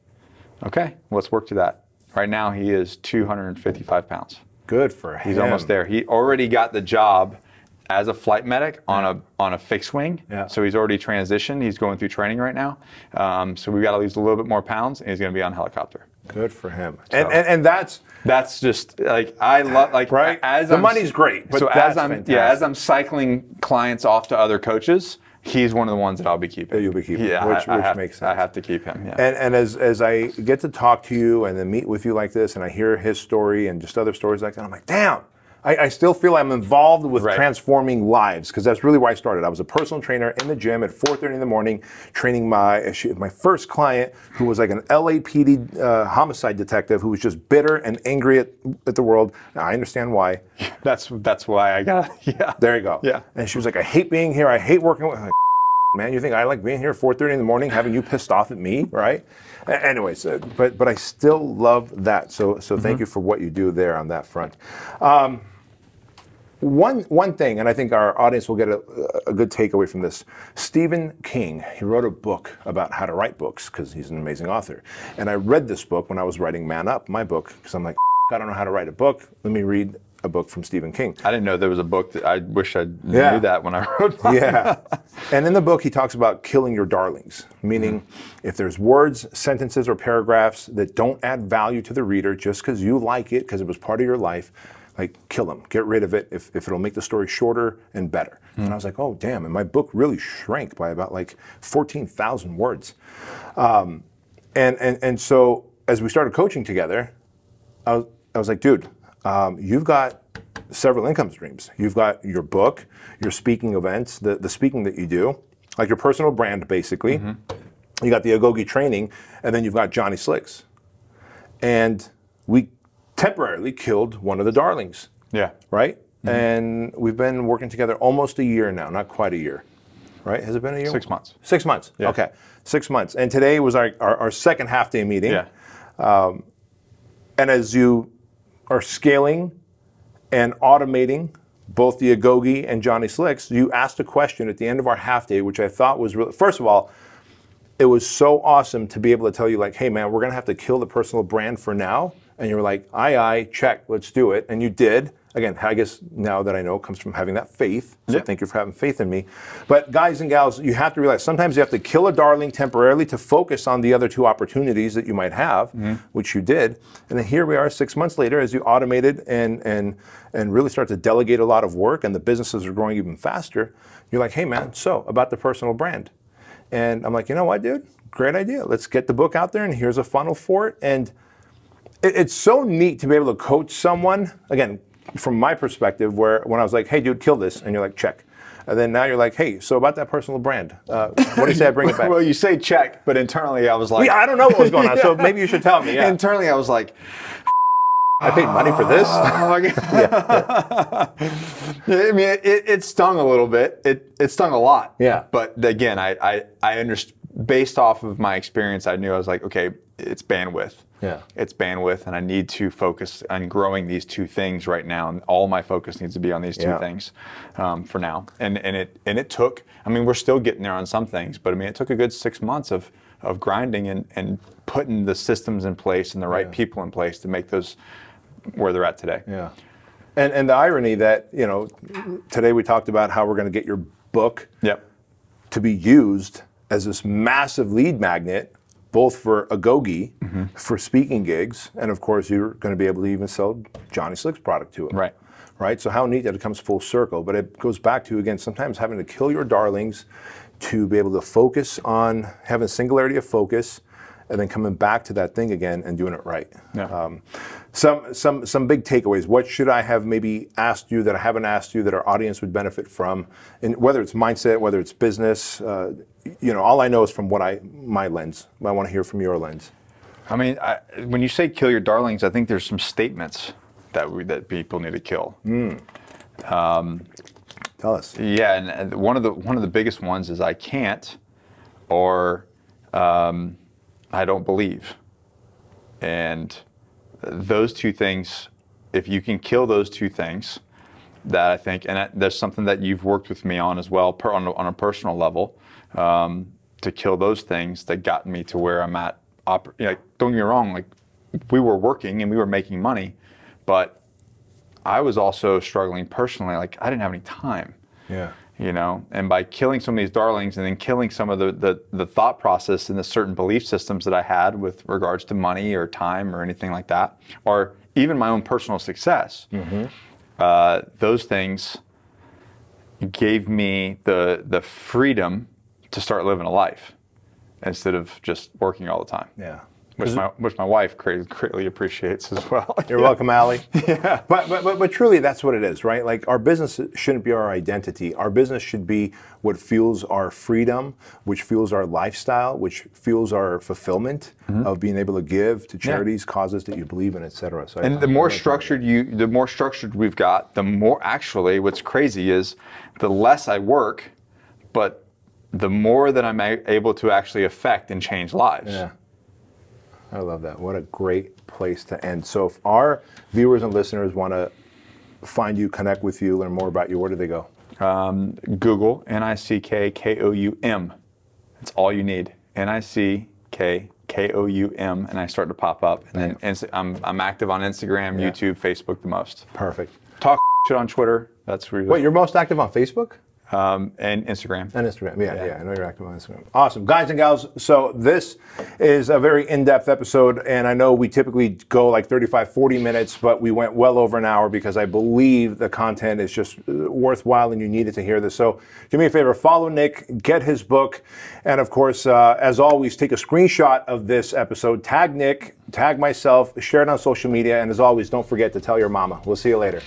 Okay, let's work to that. Right now, he is 255 pounds. Good for him. He's almost there. He already got the job as a flight medic on a fixed wing. Yeah. So he's already transitioned. He's going through training right now. So we've got to lose a little bit more pounds, and he's going to be on helicopter. Good for him. So, and that's just like I love like right. As the money's great, but so that's as I'm cycling clients off to other coaches, he's one of the ones that I'll be keeping. You'll be keeping. Yeah, which makes sense. I have to keep him. Yeah. And as I get to talk to you and then meet with you like this, and I hear his story and just other stories like that, I'm like, damn. I still feel I'm involved with transforming lives, because that's really where I started. I was a personal trainer in the gym at 4:30 in the morning, training my first client, who was like an LAPD homicide detective who was just bitter and angry at the world. Now, I understand why. That's why I got. Yeah. There you go. Yeah. And she was like, I hate being here. I hate working with. Like, man, you think I like being here at 4:30 in the morning, having you pissed off at me, right? Anyways, but I still love that. So thank you for what you do there on that front. One thing, and I think our audience will get a good takeaway from this. Stephen King, he wrote a book about how to write books, because he's an amazing author. And I read this book when I was writing Man Up, my book, because I'm like, I don't know how to write a book. Let me read a book from Stephen King. I didn't know there was a book that I wish I knew that when I wrote mine. Yeah. And in the book, he talks about killing your darlings, meaning if there's words, sentences, or paragraphs that don't add value to the reader just because you like it, because it was part of your life, like kill them, get rid of it if it'll make the story shorter and better. And I was like, oh, damn. And my book really shrank by about like 14,000 words. And so as we started coaching together, I was like, dude, you've got several income streams. You've got your book, your speaking events, the speaking that you do, like your personal brand, basically. You got the AGOGE training, and then you've got Johnny Slicks. And we temporarily killed one of the darlings. Yeah. Right? And we've been working together almost a year now, not quite a year. Right? Has it been a year? 6 months. 6 months. Yeah. Okay. 6 months. And today was our second half-day meeting. Yeah. And as you are scaling and automating both the AGOGE and Johnny Slicks, you asked a question at the end of our half day, which I thought was really, first of all, it was so awesome to be able to tell you like, hey man, we're gonna have to kill the personal brand for now. And you were like, aye, check, let's do it. And you did. Again, I guess now that I know, it comes from having that faith. So thank you for having faith in me. But guys and gals, you have to realize sometimes you have to kill a darling temporarily to focus on the other two opportunities that you might have, which you did. And then here we are 6 months later as you automated and really start to delegate a lot of work, and the businesses are growing even faster. You're like, hey man, so about the personal brand. And I'm like, you know what, dude? Great idea. Let's get the book out there, and here's a funnel for it. And it's so neat to be able to coach someone, again, from my perspective, where when I was like, hey, dude, kill this, and you're like, check. And then now you're like, hey, so about that personal brand, what do you say I bring it back? Well, you say check, but internally I was like... Yeah, I don't know what was going on, so maybe you should tell me. Yeah. Internally I was like... I paid money for this? I mean, it stung a little bit. It stung a lot. Yeah. But again, I understood, based off of my experience, I knew I was like, okay, it's bandwidth. Yeah. It's bandwidth, and I need to focus on growing these two things right now. And all my focus needs to be on these two things for now. And it took, I mean, we're still getting there on some things, but I mean, it took a good 6 months of grinding and putting the systems in place and the right people in place to make those where they're at today. Yeah. And the irony that, today we talked about how we're going to get your book to be used as this massive lead magnet, both for AGOGE, for speaking gigs, and of course you're going to be able to even sell Johnny Slick's product to it. Right? So how neat that it comes full circle. But it goes back to, again, sometimes having to kill your darlings to be able to focus on having singularity of focus, and then coming back to that thing again and doing it right. Some big takeaways. What should I have maybe asked you that I haven't asked you that our audience would benefit from? And whether it's mindset, whether it's business, all I know is from my lens. I want to hear from your lens. I mean, when you say kill your darlings, I think there's some statements that people need to kill. Tell us. Yeah, and one of the biggest ones is I can't, or I don't believe. And those two things, if you can kill those two things, that I think, and there's something that you've worked with me on as well, on a personal level, to kill those things that got me to where I'm at. Don't get me wrong, like we were working and we were making money, but I was also struggling personally. Like I didn't have any time. And by killing some of these darlings and then killing some of the thought process and the certain belief systems that I had with regards to money or time or anything like that, or even my own personal success, those things gave me the freedom to start living a life instead of just working all the time. Which my wife greatly appreciates as well. You're welcome, Allie. But truly, that's what it is, right? Like our business shouldn't be our identity. Our business should be what fuels our freedom, which fuels our lifestyle, which fuels our fulfillment of being able to give to charities, causes that you believe in, et cetera. So the more structured we've got, the more actually what's crazy is the less I work, but the more that I'm able to actually affect and change lives. I love that. What a great place to end. So if our viewers and listeners want to find you, connect with you, learn more about you, where do they go? Google NickKoum. That's all you need. NickKoum, and I start to pop up. And then I'm active on Instagram, YouTube, Facebook the most. Perfect. Talk shit on Twitter. That's where Wait, you're most active on Facebook? And Instagram. And Instagram, yeah. I know you're active on Instagram. Awesome. Guys and gals, so this is a very in-depth episode, and I know we typically go like 35, 40 minutes, but we went well over an hour because I believe the content is just worthwhile and you needed to hear this. So do me a favor, follow Nick, get his book, and of course, as always, take a screenshot of this episode, tag Nick, tag myself, share it on social media, and as always, don't forget to tell your mama. We'll see you later.